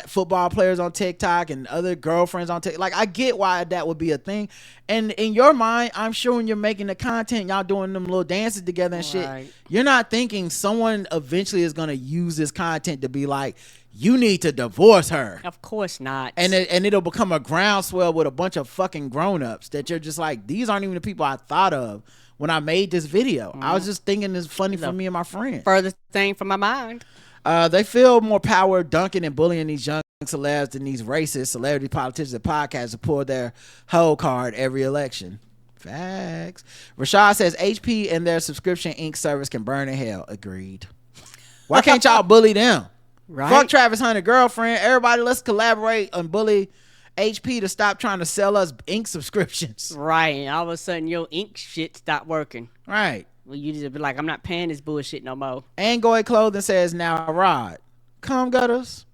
Speaker 1: football players on TikTok and other girlfriends on TikTok. Like, I get why that would be a thing. And in your mind, I'm sure when you're making the content, y'all doing them little dances together and shit, you're not thinking someone eventually is going to use this content to be like, you need to divorce her.
Speaker 2: Of course not.
Speaker 1: And it'll become a groundswell with a bunch of fucking grown-ups that you're just like, these aren't even the people I thought of when I made this video. I was just thinking it's funny for me and my friends.
Speaker 2: Furthest thing from my mind.
Speaker 1: They feel more power dunking and bullying these young celebs than these racist celebrity politicians and podcasts to pull their whole card every election. Facts. Rashad says HP and their subscription ink service can burn in hell. Agreed. Why can't y'all bully them?
Speaker 2: Right.
Speaker 1: Fuck Travis Hunter girlfriend. Everybody, let's collaborate and bully HP to stop trying to sell us ink subscriptions.
Speaker 2: Right. And all of a sudden your ink shit stopped working.
Speaker 1: Right.
Speaker 2: Well, you just be like, I'm not paying this bullshit no more.
Speaker 1: Angoy Clothing says, now Rod, come gutters.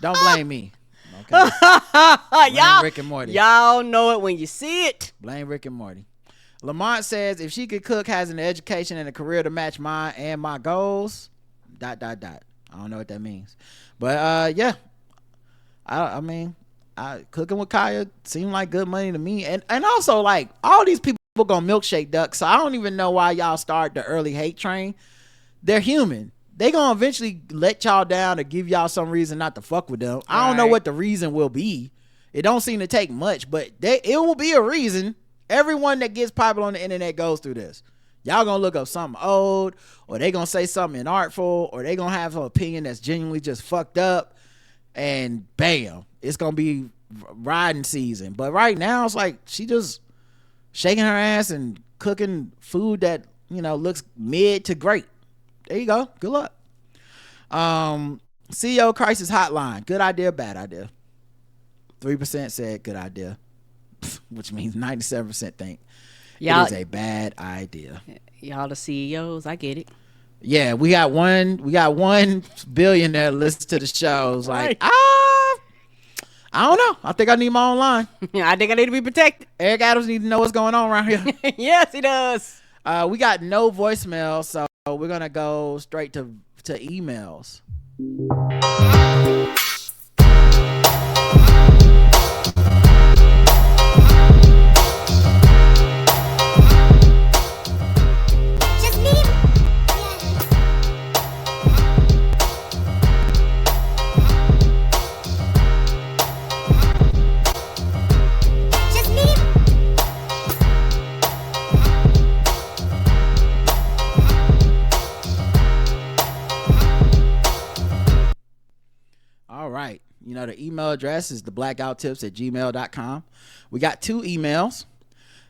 Speaker 1: Don't blame me. Okay. Blame Rick and Morty.
Speaker 2: Y'all know it when you see it.
Speaker 1: Blame Rick and Morty. Lamont says, if she could cook, has an education and a career to match mine and my goals. ... I don't know what that means. But yeah. I mean, cooking with Kaya seemed like good money to me. And also, like, all these people gonna milkshake duck, so I don't even know why y'all start the early hate train. They're human. They gonna eventually let y'all down or give y'all some reason not to fuck with them. I don't know what the reason will be. It don't seem to take much, but it will be a reason. Everyone that gets popular on the internet goes through this. Y'all gonna look up something old, or they gonna say something inartful, or they gonna have an opinion that's genuinely just fucked up, and bam, it's gonna be riding season. But right now it's like she just shaking her ass and cooking food that, you know, looks mid to great. There you go. Good luck. CEO Crisis Hotline. Good idea, bad idea. 3% said good idea, which means 97% think it is a bad idea.
Speaker 2: Y'all the CEOs, I get it.
Speaker 1: Yeah, we got one billionaire listen to the shows. Like, I don't know. I think I need my own line.
Speaker 2: I think I need to be protected.
Speaker 1: Eric Adams needs to know what's going on around here.
Speaker 2: Yes, he does.
Speaker 1: We got no voicemail, so we're gonna go straight to emails. All right. You know, the email address is theblackouttips@gmail.com. We got 2 emails.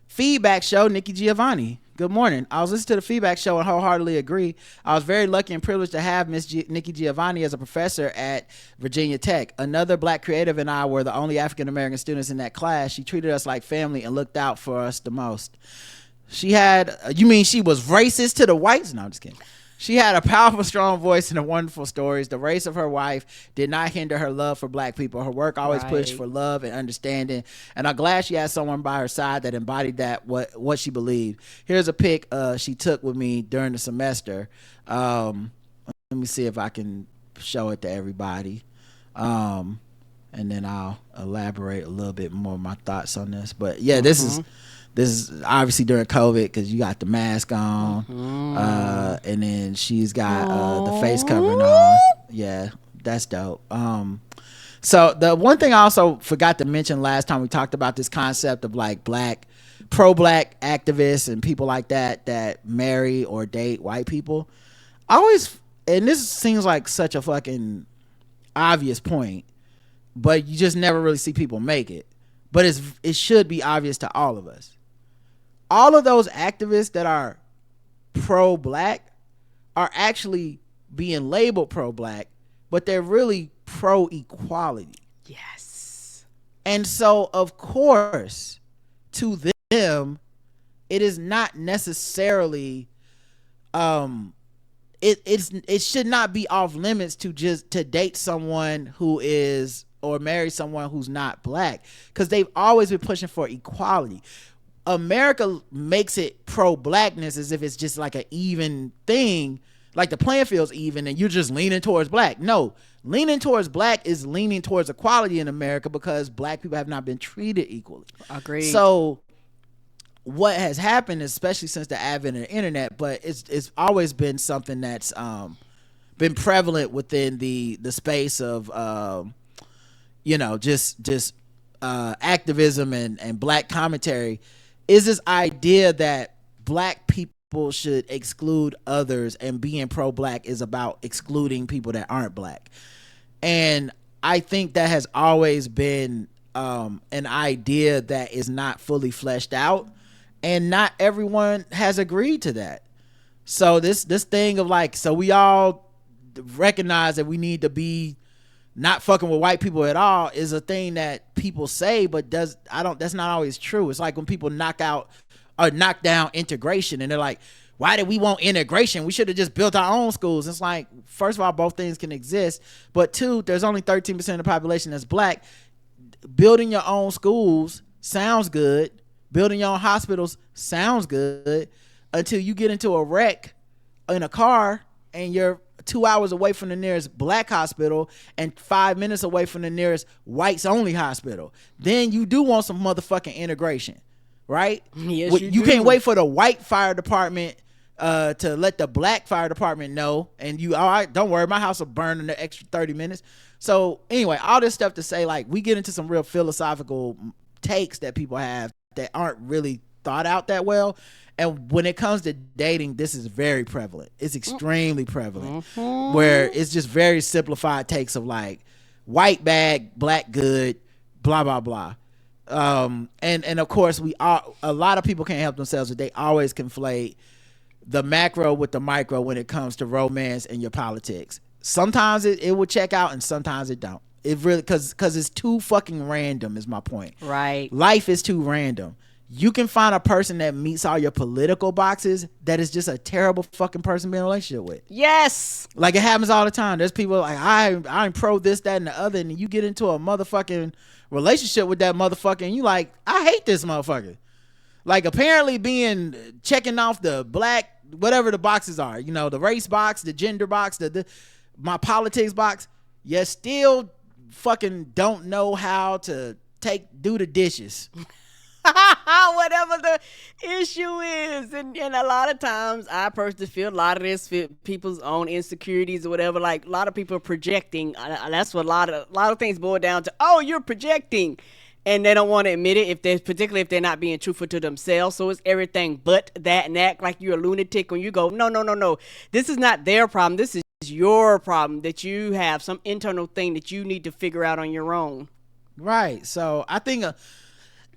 Speaker 1: Feedback show, Nikki Giovanni. Good morning. I was listening to the feedback show and wholeheartedly agree. I was very lucky and privileged to have Miss Nikki Giovanni as a professor at Virginia Tech. Another black creative and I were the only African-American students in that class. She treated us like family and looked out for us the most. She had, you mean she was racist to the whites? No, I'm just kidding. She had a powerful, strong voice and wonderful stories. The race of her wife did not hinder her love for black people. Her work always pushed for love and understanding. And I'm glad she had someone by her side that embodied that, what she believed. Here's a pic she took with me during the semester. Let me see if I can show it to everybody. And then I'll elaborate a little bit more of my thoughts on this. But yeah, this is obviously during COVID because you got the mask on, and then she's got the face covering on. Yeah, that's dope. So the one thing I also forgot to mention last time we talked about this concept of like pro-black activists and people like that marry or date white people. I always, and this seems like such a fucking obvious point, but you just never really see people make it. But it should be obvious to all of us. All of those activists that are pro-black are actually being labeled pro-black, but they're really pro-equality.
Speaker 2: Yes.
Speaker 1: And so, of course, to them, it is not necessarily, it should not be off limits to date someone who is, or marry someone who's not black, because they've always been pushing for equality. America makes it pro-blackness as if it's just like an even thing, like the playing field's even and you're just leaning towards black. No, leaning towards black is leaning towards equality in America because black people have not been treated equally.
Speaker 2: Agreed.
Speaker 1: So what has happened, especially since the advent of the internet, but it's always been something that's been prevalent within the space of just activism and black commentary, is this idea that black people should exclude others, and being pro-black is about excluding people that aren't black. And I think that has always been an idea that is not fully fleshed out, and not everyone has agreed to that. So this thing of like, so we all recognize that we need to be not fucking with white people at all is a thing that people say, but that's not always true. It's like when people knock down integration and they're like, why did we want integration? We should have just built our own schools. It's like, first of all, both things can exist, but two, there's only 13% of the population that's black. Building your own schools sounds good. Building your own hospitals sounds good until you get into a wreck in a car and you're 2 hours away from the nearest black hospital and 5 minutes away from the nearest whites only hospital. Then you do want some motherfucking integration, right?
Speaker 2: Yes,
Speaker 1: you can't wait for the white fire department to let the black fire department know, and you, all right, don't worry, my house will burn in the extra 30 minutes. So anyway, all this stuff to say, like, we get into some real philosophical takes that people have that aren't really thought out that well. And when it comes to dating, this is very prevalent. It's extremely prevalent, where it's just very simplified takes of like white bad, black good, blah, blah, blah. And of course a lot of people can't help themselves, but they always conflate the macro with the micro when it comes to romance and your politics. Sometimes it will check out and sometimes it don't. It really, cause it's too fucking random is my point.
Speaker 2: Right.
Speaker 1: Life is too random. You can find a person that meets all your political boxes that is just a terrible fucking person to be in a relationship with.
Speaker 2: Yes.
Speaker 1: Like, it happens all the time. There's people like, I'm pro this, that, and the other, and you get into a motherfucking relationship with that motherfucker and you like, I hate this motherfucker. Like, apparently checking off the black, whatever the boxes are, the race box, the gender box, my politics box, you still fucking don't know how to do the dishes.
Speaker 2: Whatever the issue is, and a lot of times I personally feel a lot of this people's own insecurities or whatever. Like, a lot of people are projecting. That's what a lot of things boil down to. Oh, you're projecting, and they don't want to admit it particularly if they're not being truthful to themselves. So it's everything but that, and act like you're a lunatic when you go, no. This is not their problem. This is your problem, that you have some internal thing that you need to figure out on your own.
Speaker 1: Right. So I think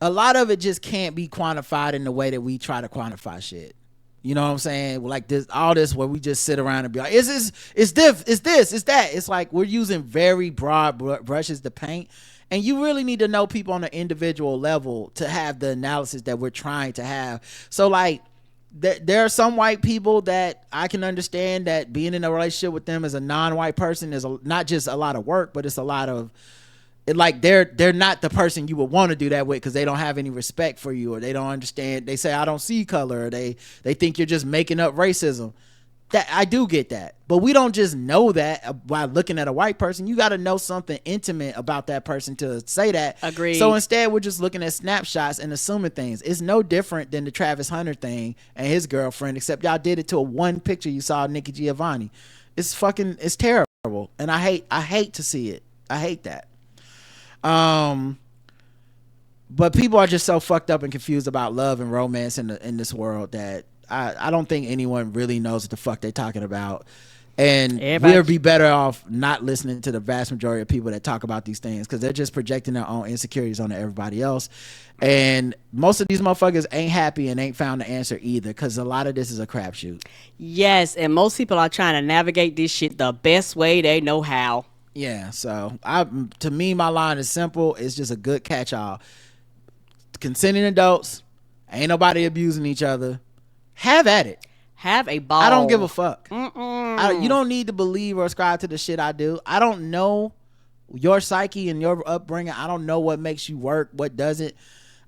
Speaker 1: a lot of it just can't be quantified in the way that we try to quantify shit. You know what I'm saying? Like all this where we just sit around and be like, it's this, it's that. It's like we're using very broad brushes to paint. And you really need to know people on an individual level to have the analysis that we're trying to have. So like, there are some white people that I can understand that being in a relationship with them as a non-white person is not just a lot of work, but it's a lot of, like, they're not the person you would want to do that with because they don't have any respect for you, or they don't understand. They say, I don't see color, or they think you're just making up racism. That I do get that, but we don't just know that by looking at a white person. You got to know something intimate about that person to say that.
Speaker 2: Agreed.
Speaker 1: So instead, we're just looking at snapshots and assuming things. It's no different than the Travis Hunter thing and his girlfriend, except y'all did it to a one picture you saw of Nikki Giovanni. It's terrible, and I hate to see it. I hate that. But people are just so fucked up and confused about love and romance in this world that I don't think anyone really knows what the fuck they're talking about. And we'll be better off not listening to the vast majority of people that talk about these things, because they're just projecting their own insecurities onto everybody else. And most of these motherfuckers ain't happy and ain't found the answer either, because a lot of this is a crapshoot.
Speaker 2: Yes, and most people are trying to navigate this shit the best way they know how.
Speaker 1: Yeah, so to me, my line is simple. It's just a good catch-all. Consenting adults, ain't nobody abusing each other. Have at it.
Speaker 2: Have a ball.
Speaker 1: I don't give a fuck. You don't need to believe or ascribe to the shit I do. I don't know your psyche and your upbringing. I don't know what makes you work, what doesn't.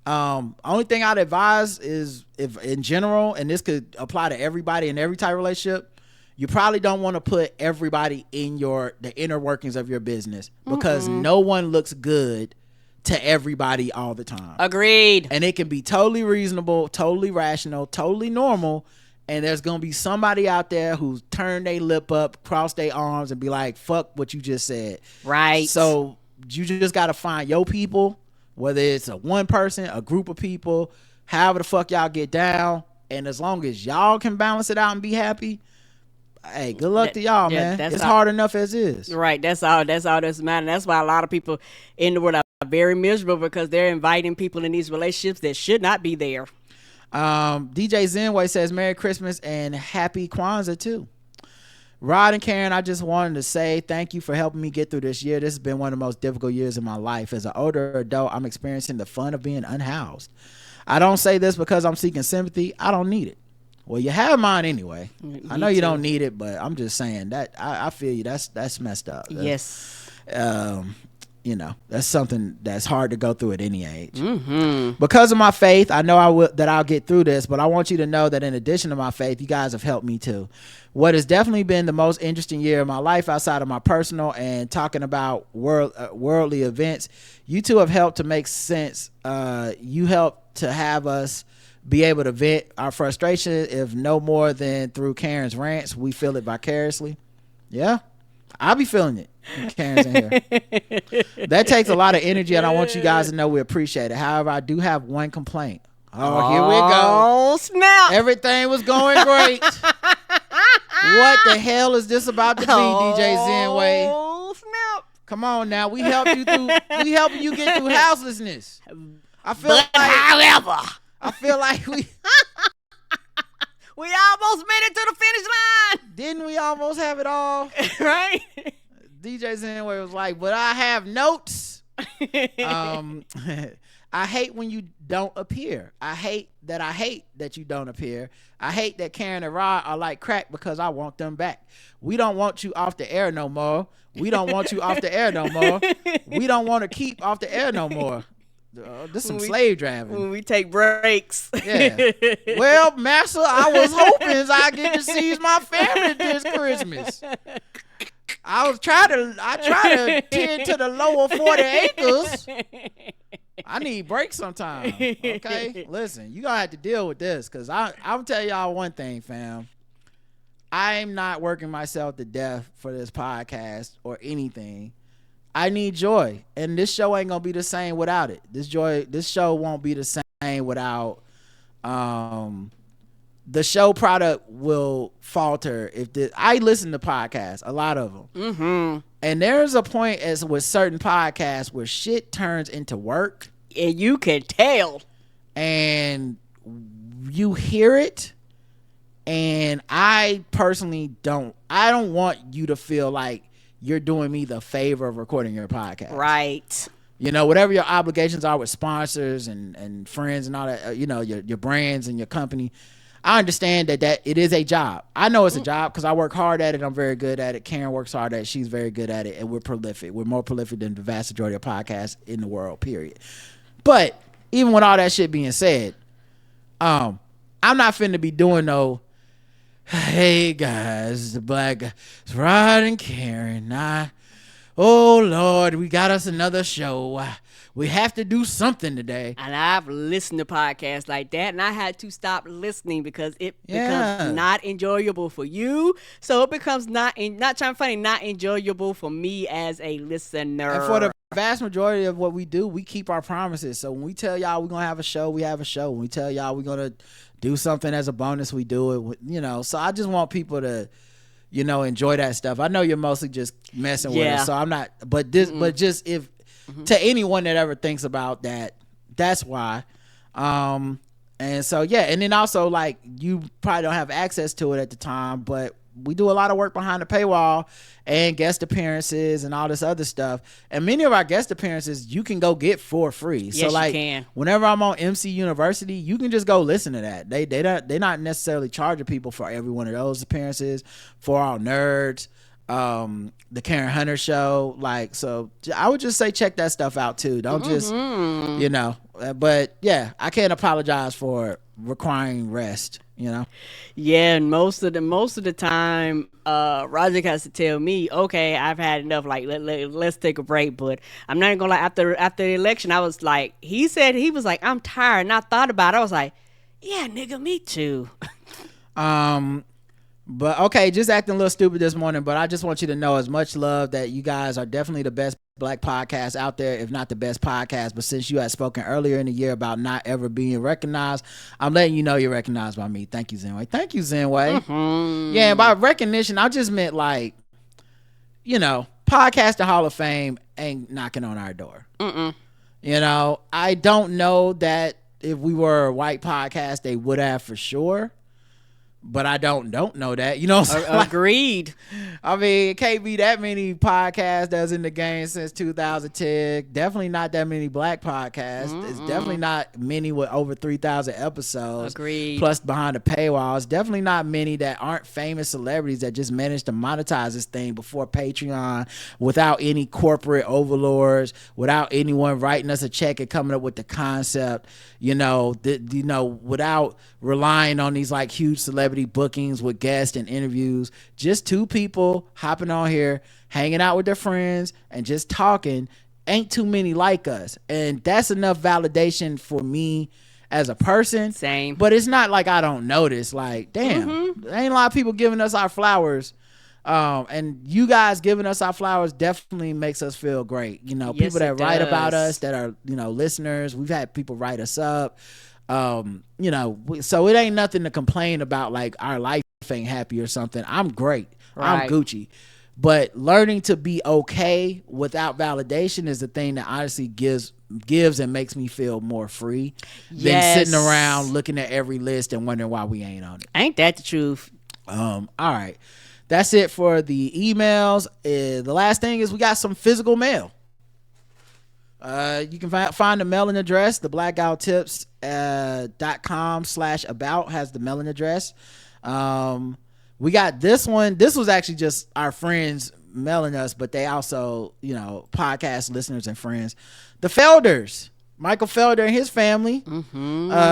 Speaker 1: Only thing I'd advise is, if in general, and this could apply to everybody in every type of relationship, you probably don't want to put everybody in the inner workings of your business, because no one looks good to everybody all the time.
Speaker 2: Agreed.
Speaker 1: And it can be totally reasonable, totally rational, totally normal, and there's gonna be somebody out there who's turned their lip up, cross their arms, and be like, fuck what you just said.
Speaker 2: Right.
Speaker 1: So you just gotta find your people, whether it's a one person, a group of people, however the fuck y'all get down, and as long as y'all can balance it out and be happy, hey, good luck to y'all, man. It's hard enough as is.
Speaker 2: Right. That's all that's mattering. That's why a lot of people in the world are very miserable, because they're inviting people in these relationships that should not be there.
Speaker 1: DJ Zenway says Merry Christmas and Happy Kwanzaa too. Rod and Karen, I just wanted to say thank you for helping me get through this year. This has been one of the most difficult years of my life. As an older adult, I'm experiencing the fun of being unhoused. I don't say this because I'm seeking sympathy. I don't need it. Well, you have mine anyway. I know you don't need it, but I'm just saying that I feel you. That's messed up.
Speaker 2: Yes.
Speaker 1: That's something that's hard to go through at any age. Because of my faith, I know that I'll get through this, but I want you to know that in addition to my faith, you guys have helped me too. What has definitely been the most interesting year of my life outside of my personal and talking about worldly events, you two have helped to make sense. You helped to have us be able to vent our frustration, if no more than through Karen's rants. We feel it vicariously. Yeah, I'll be feeling it. Karen's in here. That takes a lot of energy, and I want you guys to know we appreciate it. However, I do have one complaint. Oh, here we go.
Speaker 2: Oh, snap.
Speaker 1: Everything was going great. What the hell is this about to be, DJ Zenway?
Speaker 2: Oh, snap.
Speaker 1: Come on now. We helping you get through houselessness.
Speaker 2: However,
Speaker 1: I feel like we
Speaker 2: almost made it to the finish line.
Speaker 1: Didn't we almost have it all?
Speaker 2: Right?
Speaker 1: DJ Zenway was like, but I have notes. I hate when you don't appear. I hate that you don't appear. I hate that Karen and Rod are like crack because I want them back. We don't want you off the air no more. We don't want you off the air no more. We don't want to keep off the air no more. This some slave driving.
Speaker 2: When we take breaks.
Speaker 1: Yeah. Well, Master, I was hoping I get to see my family this Christmas. I try to tend to the lower 40 acres. I need breaks sometime. Okay? Listen, you gonna have to deal with this, because I'll tell y'all one thing, fam. I'm not working myself to death for this podcast or anything. I need joy, and this show ain't gonna be the same without it. This show won't be the same without the show product will falter if I listen to podcasts, a lot of them, and there's a point as with certain podcasts where shit turns into work,
Speaker 2: and you can tell,
Speaker 1: and you hear it, and I personally don't want you to feel like you're doing me the favor of recording your podcast.
Speaker 2: Right.
Speaker 1: Whatever your obligations are with sponsors and friends and all that, your brands and your company. I understand that it is a job. I know it's a job because I work hard at it. I'm very good at it. Karen works hard at it. She's very good at it. And we're prolific. We're more prolific than the vast majority of podcasts in the world, period. But even with all that shit being said, I'm not finna be doing no, hey guys, the black guys, it's Rod and Karen. Oh Lord, we got us another show. We have to do something today.
Speaker 2: And I've listened to podcasts like that, and I had to stop listening because it becomes not enjoyable for you. So it becomes not trying funny, not enjoyable for me as a listener.
Speaker 1: And for the vast majority of what we do, we keep our promises. So when we tell y'all we're gonna have a show, we have a show. When we tell y'all we're gonna do something as a bonus, we do it. So I just want people to enjoy that stuff. I know you're mostly just messing with us, so I'm not. But just if to anyone that ever thinks about that, that's why. And so and then also, like, you probably don't have access to it at the time, but we do a lot of work behind the paywall and guest appearances and all this other stuff. And many of our guest appearances you can go get for free.
Speaker 2: Yes,
Speaker 1: so like,
Speaker 2: you can.
Speaker 1: Whenever I'm on MC University, you can just go listen to that. They're not necessarily charging people for every one of those appearances. For our nerds, the Karen Hunter show, like, so I would just say check that stuff out too. Don't just But yeah, I can't apologize for requiring rest.
Speaker 2: Yeah, and most of the time, Roger has to tell me, okay, I've had enough. Like, let's take a break. But I'm not gonna lie. After the election, I was like, he was like, I'm tired, and I thought about it. I was like, yeah, nigga, me too.
Speaker 1: But okay, just acting a little stupid this morning, but I just want you to know as much love that you guys are definitely the best black podcast out there, if not the best podcast. But since you had spoken earlier in the year about not ever being recognized, I'm letting you know you're recognized by me. Thank you, Zenway. Thank you, Zenway. Mm-hmm. Yeah, and by recognition, I just meant like, Podcasting Hall of Fame ain't knocking on our door. Mm-mm. I don't know that if we were a white podcast, they would have for sure. But I don't know that.
Speaker 2: Agreed.
Speaker 1: I mean, it can't be that many podcasts that's in the game since 2010. Definitely not that many black podcasts. Mm-mm. It's definitely not many with over 3,000 episodes.
Speaker 2: Agreed.
Speaker 1: Plus behind the paywall. It's definitely not many that aren't famous celebrities that just managed to monetize this thing before Patreon without any corporate overlords, without anyone writing us a check and coming up with the concept, without relying on these like huge celebrity bookings with guests and interviews. Just two people hopping on here, hanging out with their friends and just talking. Ain't too many like us, and that's enough validation for me as a person.
Speaker 2: Same.
Speaker 1: But it's not like I don't notice, like, damn, there ain't a lot of people giving us our flowers. And you guys giving us our flowers definitely makes us feel great.
Speaker 2: Yes,
Speaker 1: people that write about us, that are, listeners. We've had people write us up. So it ain't nothing to complain about, like our life ain't happy or something. I'm great.
Speaker 2: Right.
Speaker 1: I'm Gucci. But learning to be okay without validation is the thing that honestly gives and makes me feel more free than sitting around looking at every list and wondering why we ain't on it.
Speaker 2: Ain't that the truth?
Speaker 1: All right. That's it for the emails. The last thing is we got some physical mail. You can find the mailing address. The blackouttips.com/about has the mailing address. We got this one. This was actually just our friends mailing us, but they also, podcast listeners and friends. The Felders. Michael Felder and his family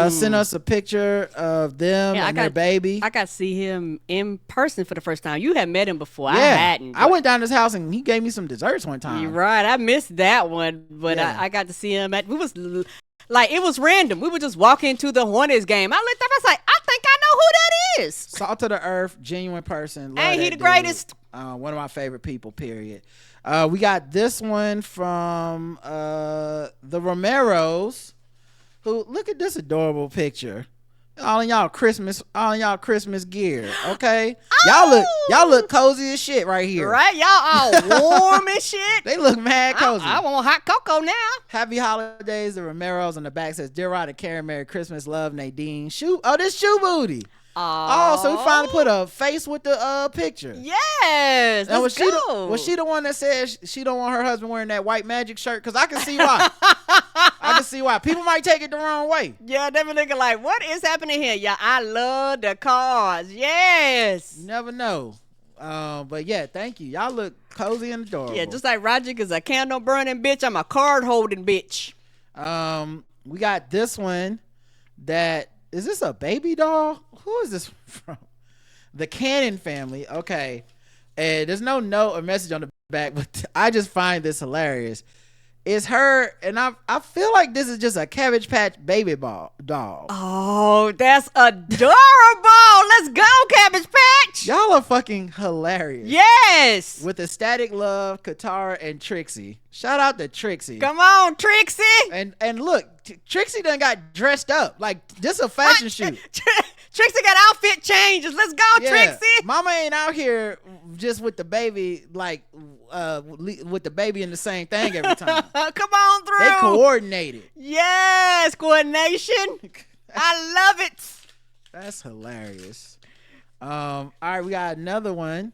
Speaker 1: sent us a picture of them and their baby.
Speaker 2: I got to see him in person for the first time. You had met him before.
Speaker 1: Yeah.
Speaker 2: I hadn't.
Speaker 1: I went down to his house and he gave me some desserts one time.
Speaker 2: You're right. I missed that one, but
Speaker 1: Yeah.
Speaker 2: I got to see him it was random. We would just walk into the Hornets game. I looked up. I was like, I think I know who that is.
Speaker 1: Salt of the earth, genuine person. Love
Speaker 2: Ain't he
Speaker 1: that
Speaker 2: the greatest?
Speaker 1: dude. One of my favorite people, period. We got this one from the Romeros, who, look at this adorable picture. All in y'all Christmas gear, okay?
Speaker 2: Oh!
Speaker 1: Y'all look cozy as shit right here.
Speaker 2: Right? Y'all all warm and shit.
Speaker 1: They look mad cozy.
Speaker 2: I want hot cocoa now.
Speaker 1: Happy holidays, the Romeros. On the back says, Dear Rod and Karen, Merry Christmas, love, Nadine. This shoe booty. Oh, so we finally put a face with the picture.
Speaker 2: Yes, let's go.
Speaker 1: Was she the one that said she don't want her husband wearing that white magic shirt? Because I can see why. I can see why. People might take it the wrong way.
Speaker 2: Yeah, they be looking like, what is happening here? Yeah, I love the cards. Yes.
Speaker 1: You never know. But yeah, thank you. Y'all look cozy and adorable.
Speaker 2: Yeah, just like Roger is a candle burning bitch. I'm a card holding bitch.
Speaker 1: We got this one that. Is this a baby doll? Who is this from? The Cannon family. Okay. And there's no note or message on the back, but I just find this hilarious. It's her, and I feel like this is just a Cabbage Patch baby doll.
Speaker 2: Oh, that's adorable. Let's go, Cabbage Patch.
Speaker 1: Y'all are fucking hilarious.
Speaker 2: Yes.
Speaker 1: With Ecstatic Love, Katara, and Trixie. Shout out to Trixie.
Speaker 2: Come on, Trixie.
Speaker 1: And look, Trixie done got dressed up. Like, this a fashion shoot.
Speaker 2: Trixie got outfit changes. Let's go, Trixie.
Speaker 1: Mama ain't out here just with the baby, like, with the baby in the same thing every time.
Speaker 2: Come on through.
Speaker 1: They coordinated.
Speaker 2: Yes, coordination. I love it.
Speaker 1: That's hilarious. All right, we got another one.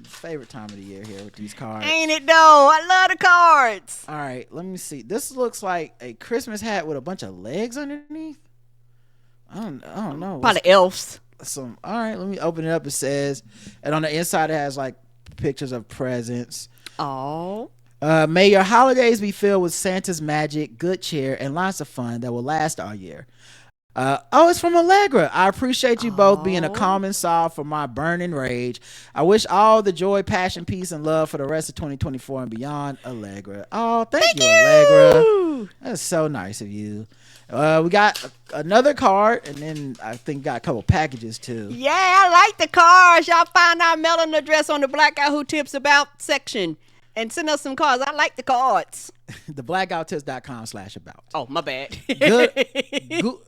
Speaker 1: Favorite time of the year here with these cards.
Speaker 2: Ain't it though? I love the cards.
Speaker 1: All right, let me see. This looks like a Christmas hat with a bunch of legs underneath. I don't know.
Speaker 2: Probably elves.
Speaker 1: All right, let me open it up. It says, and on the inside it has like pictures of presents.
Speaker 2: Oh.
Speaker 1: May your holidays be filled with Santa's magic, good cheer, and lots of fun that will last all year. It's from Allegra. I appreciate you both being a calming solve for my burning rage. I wish all the joy, passion, peace, and love for the rest of 2024 and beyond. Allegra. Oh, thank you, Allegra. That's so nice of you. We got another card, and then I think got a couple packages too.
Speaker 2: Yeah, I like the cards. Y'all find our mailing address on the Black Guy Who Tips About section and send us some cards. I like the cards.
Speaker 1: theblackouttips.com/about.
Speaker 2: Oh, my bad.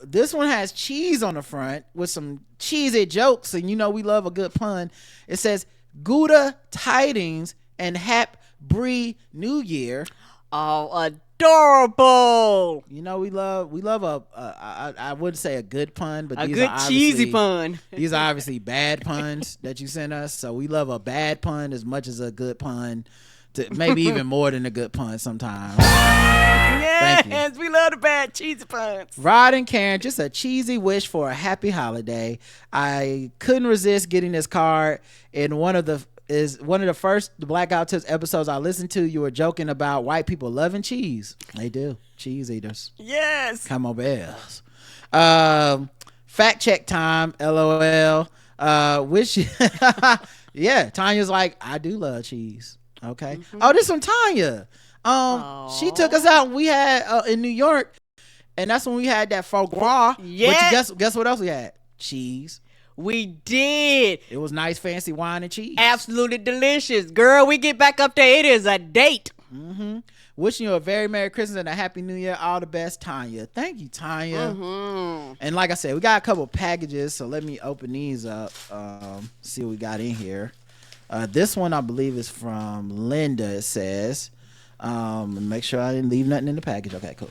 Speaker 1: This one has cheese on the front with some cheesy jokes, and you know we love a good pun. It says Gouda tidings and Hap Bree New Year.
Speaker 2: Oh, adorable.
Speaker 1: You know we love I wouldn't say a good pun, but
Speaker 2: A
Speaker 1: these
Speaker 2: good
Speaker 1: are
Speaker 2: cheesy pun.
Speaker 1: These are obviously bad puns that you sent us, so we love a bad pun as much as a good pun. Maybe even more than a good pun sometimes.
Speaker 2: Yes, we love the bad cheesy puns.
Speaker 1: Rod and Karen, just a cheesy wish for a happy holiday. I couldn't resist getting this card in one of the first Blackout Tips episodes I listened to. You were joking about white people loving cheese. They do. Cheese eaters.
Speaker 2: Yes.
Speaker 1: Come on, bells. Fact check time. LOL. Wish. Yeah, Tanya's like, I do love cheese. Okay. Mm-hmm. Oh, this from Tanya. She took us out. We had in New York, and that's when we had that foie gras.
Speaker 2: Yeah.
Speaker 1: Guess what else we had? Cheese.
Speaker 2: We did.
Speaker 1: It was nice, fancy wine and cheese.
Speaker 2: Absolutely delicious, girl. We get back up there. It is a date.
Speaker 1: Mm-hmm. Wishing you a very Merry Christmas and a Happy New Year. All the best, Tanya. Thank you, Tanya.
Speaker 2: Mm-hmm.
Speaker 1: And like I said, we got a couple packages, so let me open these up. See what we got in here. This one I believe is from Linda. It says, make sure I didn't leave nothing in the package. Okay, cool.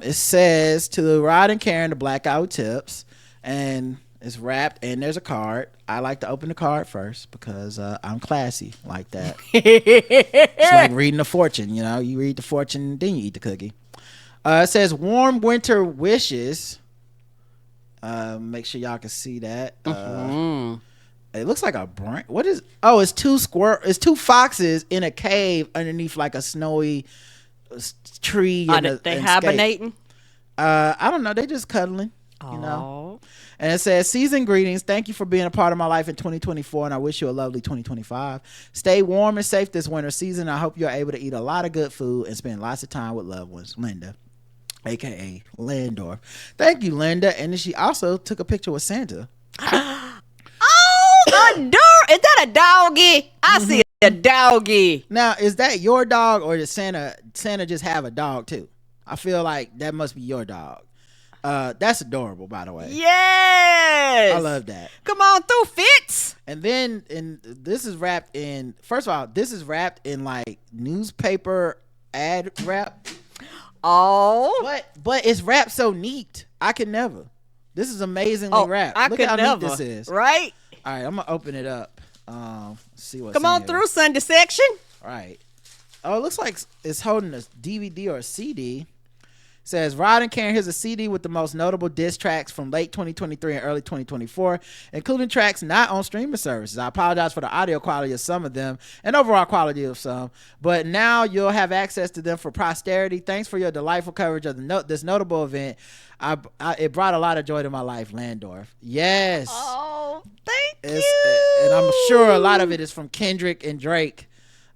Speaker 1: It says to Rod and Karen, the Blackout Tips, and it's wrapped and there's a card. I like to open the card first because I'm classy like that. It's like reading a fortune, you know. You read the fortune, then you eat the cookie. It says warm winter wishes. Make sure y'all can see that. It looks like a brain. What is? Oh, it's two foxes in a cave underneath like a snowy tree.
Speaker 2: They hibernating?
Speaker 1: I don't know. They just cuddling. You know. And it says, season greetings. Thank you for being a part of my life in 2024, and I wish you a lovely 2025. Stay warm and safe this winter season. I hope you're able to eat a lot of good food and spend lots of time with loved ones. Linda, aka Landorf. Thank you, Linda. And then she also took a picture with Santa.
Speaker 2: Is that a doggy? I see a doggy.
Speaker 1: Now, is that your dog, or does Santa just have a dog too? I feel like that must be your dog. That's adorable, by the way.
Speaker 2: Yes,
Speaker 1: I love that.
Speaker 2: Come on through, Fitz.
Speaker 1: And then, this is wrapped in. First of all, this is wrapped in like newspaper ad wrap.
Speaker 2: Oh,
Speaker 1: but it's wrapped so neat. I could never. This is amazingly wrapped.
Speaker 2: I
Speaker 1: Look
Speaker 2: could
Speaker 1: how
Speaker 2: never.
Speaker 1: neat this is.
Speaker 2: Right.
Speaker 1: All right, I'm gonna open it up. See what's
Speaker 2: Come on
Speaker 1: in
Speaker 2: through,
Speaker 1: here.
Speaker 2: Sunday section.
Speaker 1: All right. Oh, it looks like it's holding a DVD or a CD. It says, Rod and Karen, here's a CD with the most notable diss tracks from late 2023 and early 2024, including tracks not on streaming services. I apologize for the audio quality of some of them and overall quality of some, but now you'll have access to them for posterity. Thanks for your delightful coverage of this notable event. It brought a lot of joy to my life, Landorf. Yes.
Speaker 2: Oh, thank you.
Speaker 1: And I'm sure a lot of it is from Kendrick and Drake.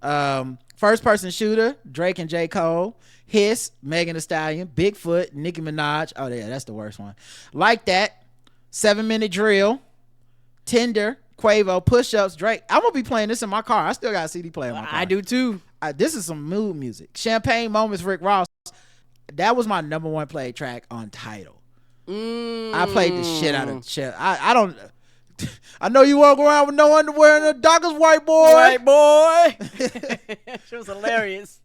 Speaker 1: First Person Shooter, Drake and J. Cole. Hiss, Megan Thee Stallion. Bigfoot, Nicki Minaj. Oh yeah, that's the worst one. Like That, 7 Minute Drill, Tinder, Quavo, Push Ups, Drake. I'm gonna be playing this in my car. I still got a CD player in my car.
Speaker 2: I do too.
Speaker 1: This is some mood music. Champagne Moments, Rick Ross. That was my number one played track on Tidal. I played the shit out of shit. I don't. I know you walk around with no underwear and the darkest white boy.
Speaker 2: White boy. She was hilarious.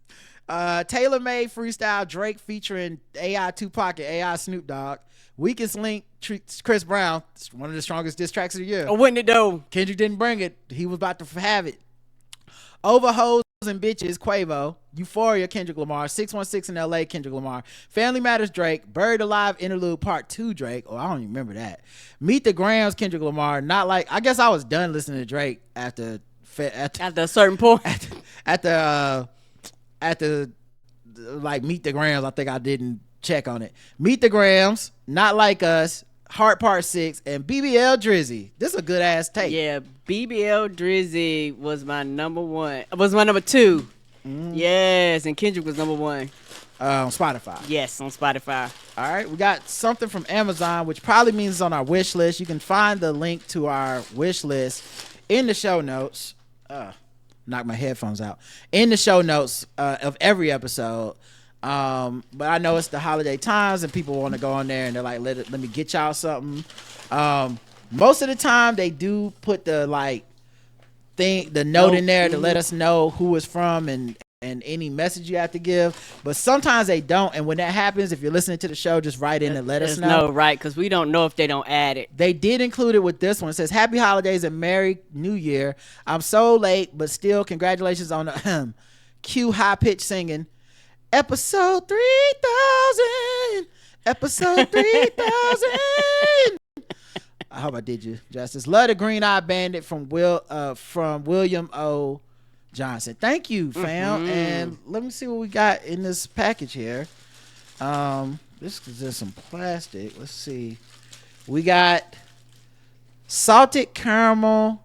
Speaker 1: Taylor Made Freestyle, Drake featuring AI Tupac and AI Snoop Dogg. Weakest Link, Chris Brown. It's one of the strongest diss tracks of the year.
Speaker 2: When it though?
Speaker 1: Kendrick didn't bring it. He was about to have it. Over Hoes and Bitches, Quavo. Euphoria, Kendrick Lamar. 616 in LA, Kendrick Lamar. Family Matters, Drake. Buried Alive Interlude Part 2, Drake. Oh, I don't even remember that. Meet the Grams, Kendrick Lamar. Not like, I guess I was done listening to Drake after
Speaker 2: a certain point.
Speaker 1: at the at the like Meet the Grams. I think I didn't check on it. Meet the Grams, Not Like Us, Heart Part 6, and BBL Drizzy. This is a good ass tape.
Speaker 2: Yeah, BBL Drizzy was my number one. Was my number two. Yes, and Kendrick was number one.
Speaker 1: On Spotify.
Speaker 2: Yes, on Spotify.
Speaker 1: All right, we got something from Amazon, which probably means it's on our wish list. You can find the link to our wish list in the show notes. Knock my headphones out. In the show notes of every episode. But I know it's the holiday times and people want to go on there and they're like, let me get y'all something. Most of the time they do put the like the note in there to let us know who it's from and any message you have to give, but sometimes they don't. And when that happens, if you're listening to the show, just write in and let us know.
Speaker 2: No, right, because we don't know if they don't add it.
Speaker 1: They did include it with this one. It says, Happy Holidays and Merry New Year. I'm so late, but still congratulations on the cue high pitch singing. Episode 3000. Episode 3000. I hope I did you justice. Love the Green Eye Bandit from William O. Johnson. Thank you, fam. And let me see what we got in this package here. This is just some plastic. Let's see. We got salted caramel,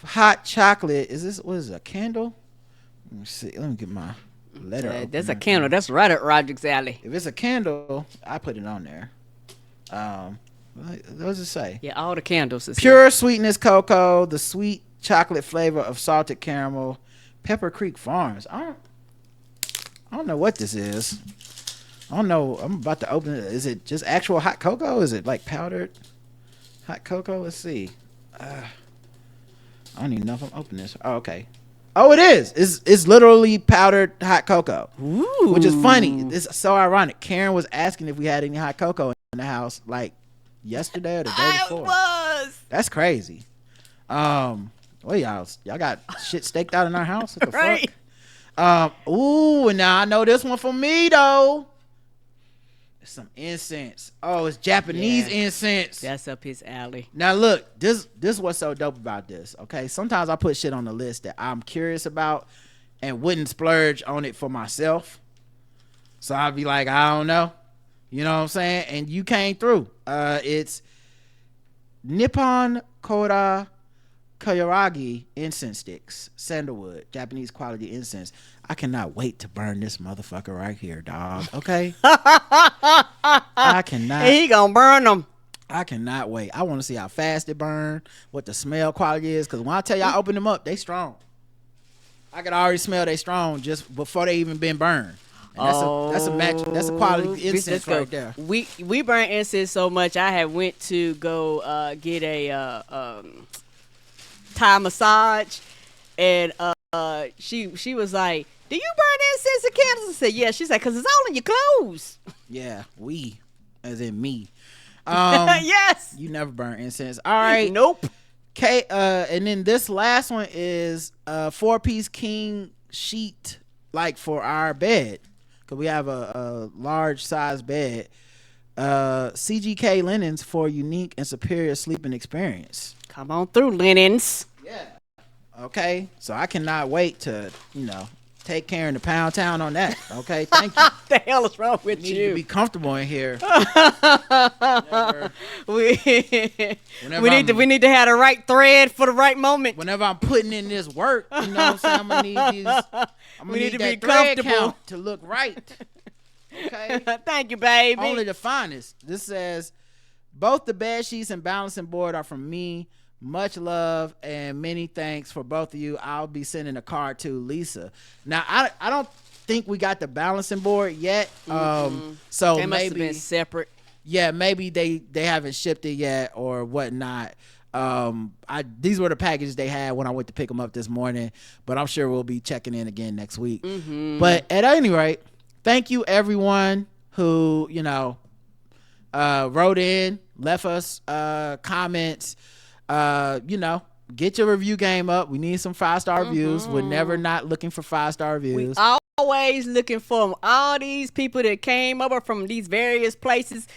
Speaker 1: hot chocolate. What is it, a candle? Let me see. Let me get my letter.
Speaker 2: That's a candle. That's right at Roger's alley.
Speaker 1: If it's a candle, I put it on there. What does it say?
Speaker 2: Yeah, all the candles.
Speaker 1: Pure sweetness cocoa, the sweet chocolate flavor of salted caramel, Pepper Creek Farms. I don't know what this is. I don't know. I'm about to open it. Is it just actual hot cocoa? Is it like powdered hot cocoa? Let's see. I don't even know if I'm opening this. Oh, okay. Oh, it is. It's literally powdered hot cocoa.
Speaker 2: Ooh.
Speaker 1: Which is funny. It's so ironic. Karen was asking if we had any hot cocoa in the house like yesterday or the day before.
Speaker 2: It was.
Speaker 1: That's crazy. Well, y'all got shit staked out in our house. What the
Speaker 2: right.
Speaker 1: fuck? Ooh, now I know this one for me though. It's some incense. Oh, it's Japanese incense.
Speaker 2: That's up his alley.
Speaker 1: Now look, this what's so dope about this. Okay, sometimes I put shit on the list that I'm curious about and wouldn't splurge on it for myself. So I'd be like, I don't know. You know what I'm saying? And you came through. It's Nippon Koda Koyoragi incense sticks, sandalwood, Japanese quality incense. I cannot wait to burn this motherfucker right here, dog. Okay? I cannot.
Speaker 2: He gonna burn them.
Speaker 1: I cannot wait. I want to see how fast it burn, what the smell quality is, because when I tell you I open them up, they strong. I could already smell they strong just before they even been burned. And that's a match. That's a quality incense right there.
Speaker 2: We burn incense so much. I had went to go get a Thai massage, and she was like, "Do you burn incense and candles?" I said, "Yeah." She's like, "Cause it's all in your clothes."
Speaker 1: Yeah, we, as in me.
Speaker 2: Yes.
Speaker 1: You never burn incense. All right.
Speaker 2: Nope.
Speaker 1: Okay. And then this last one is 4-piece king sheet, like for our bed, cause we have a large size bed. CGK linens for unique and superior sleeping experience.
Speaker 2: Come on through, linens.
Speaker 1: Yeah. Okay. So I cannot wait to, take Karen to Pound Town on that. Okay. Thank you.
Speaker 2: What the hell is wrong with
Speaker 1: Need
Speaker 2: you?
Speaker 1: to be comfortable in here.
Speaker 2: We need to have the right thread for the right moment.
Speaker 1: Whenever I'm putting in this work, you know what I'm saying? I'm gonna need
Speaker 2: to
Speaker 1: that
Speaker 2: be
Speaker 1: thread
Speaker 2: comfortable
Speaker 1: count to look right. Okay.
Speaker 2: Thank you, baby.
Speaker 1: Only the finest. This says, both the bed sheets and balancing board are from me. Much love and many thanks for both of you. I'll be sending a card to Lisa. Now I don't think we got the balancing board yet. So
Speaker 2: they must have
Speaker 1: maybe
Speaker 2: been separate.
Speaker 1: Yeah, maybe they haven't shipped it yet or whatnot. These were the packages they had when I went to pick them up this morning, but I'm sure we'll be checking in again next week. But at any rate, thank you everyone who wrote in, left us comments. Get your review game up. We need some 5-star reviews. We're never not looking for 5-star reviews.
Speaker 2: We always looking for all these people that came over from these various places.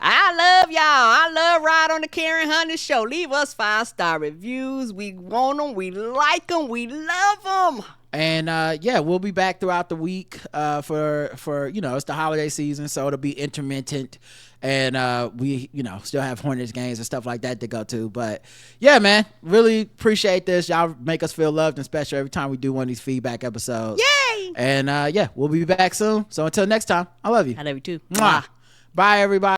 Speaker 2: I love y'all. I love Ride on the Karen Hunter Show. Leave us 5-star reviews. We want them. We like them. We love them.
Speaker 1: And yeah, we'll be back throughout the week for it's the holiday season, so it'll be intermittent, and we still have Hornets games and stuff like that to go to. But yeah, man, really appreciate this. Y'all make us feel loved and special every time we do one of these feedback episodes.
Speaker 2: Yay!
Speaker 1: And yeah, we'll be back soon. So until next time, I love you.
Speaker 2: I love you too.
Speaker 1: Mwah. Bye, everybody.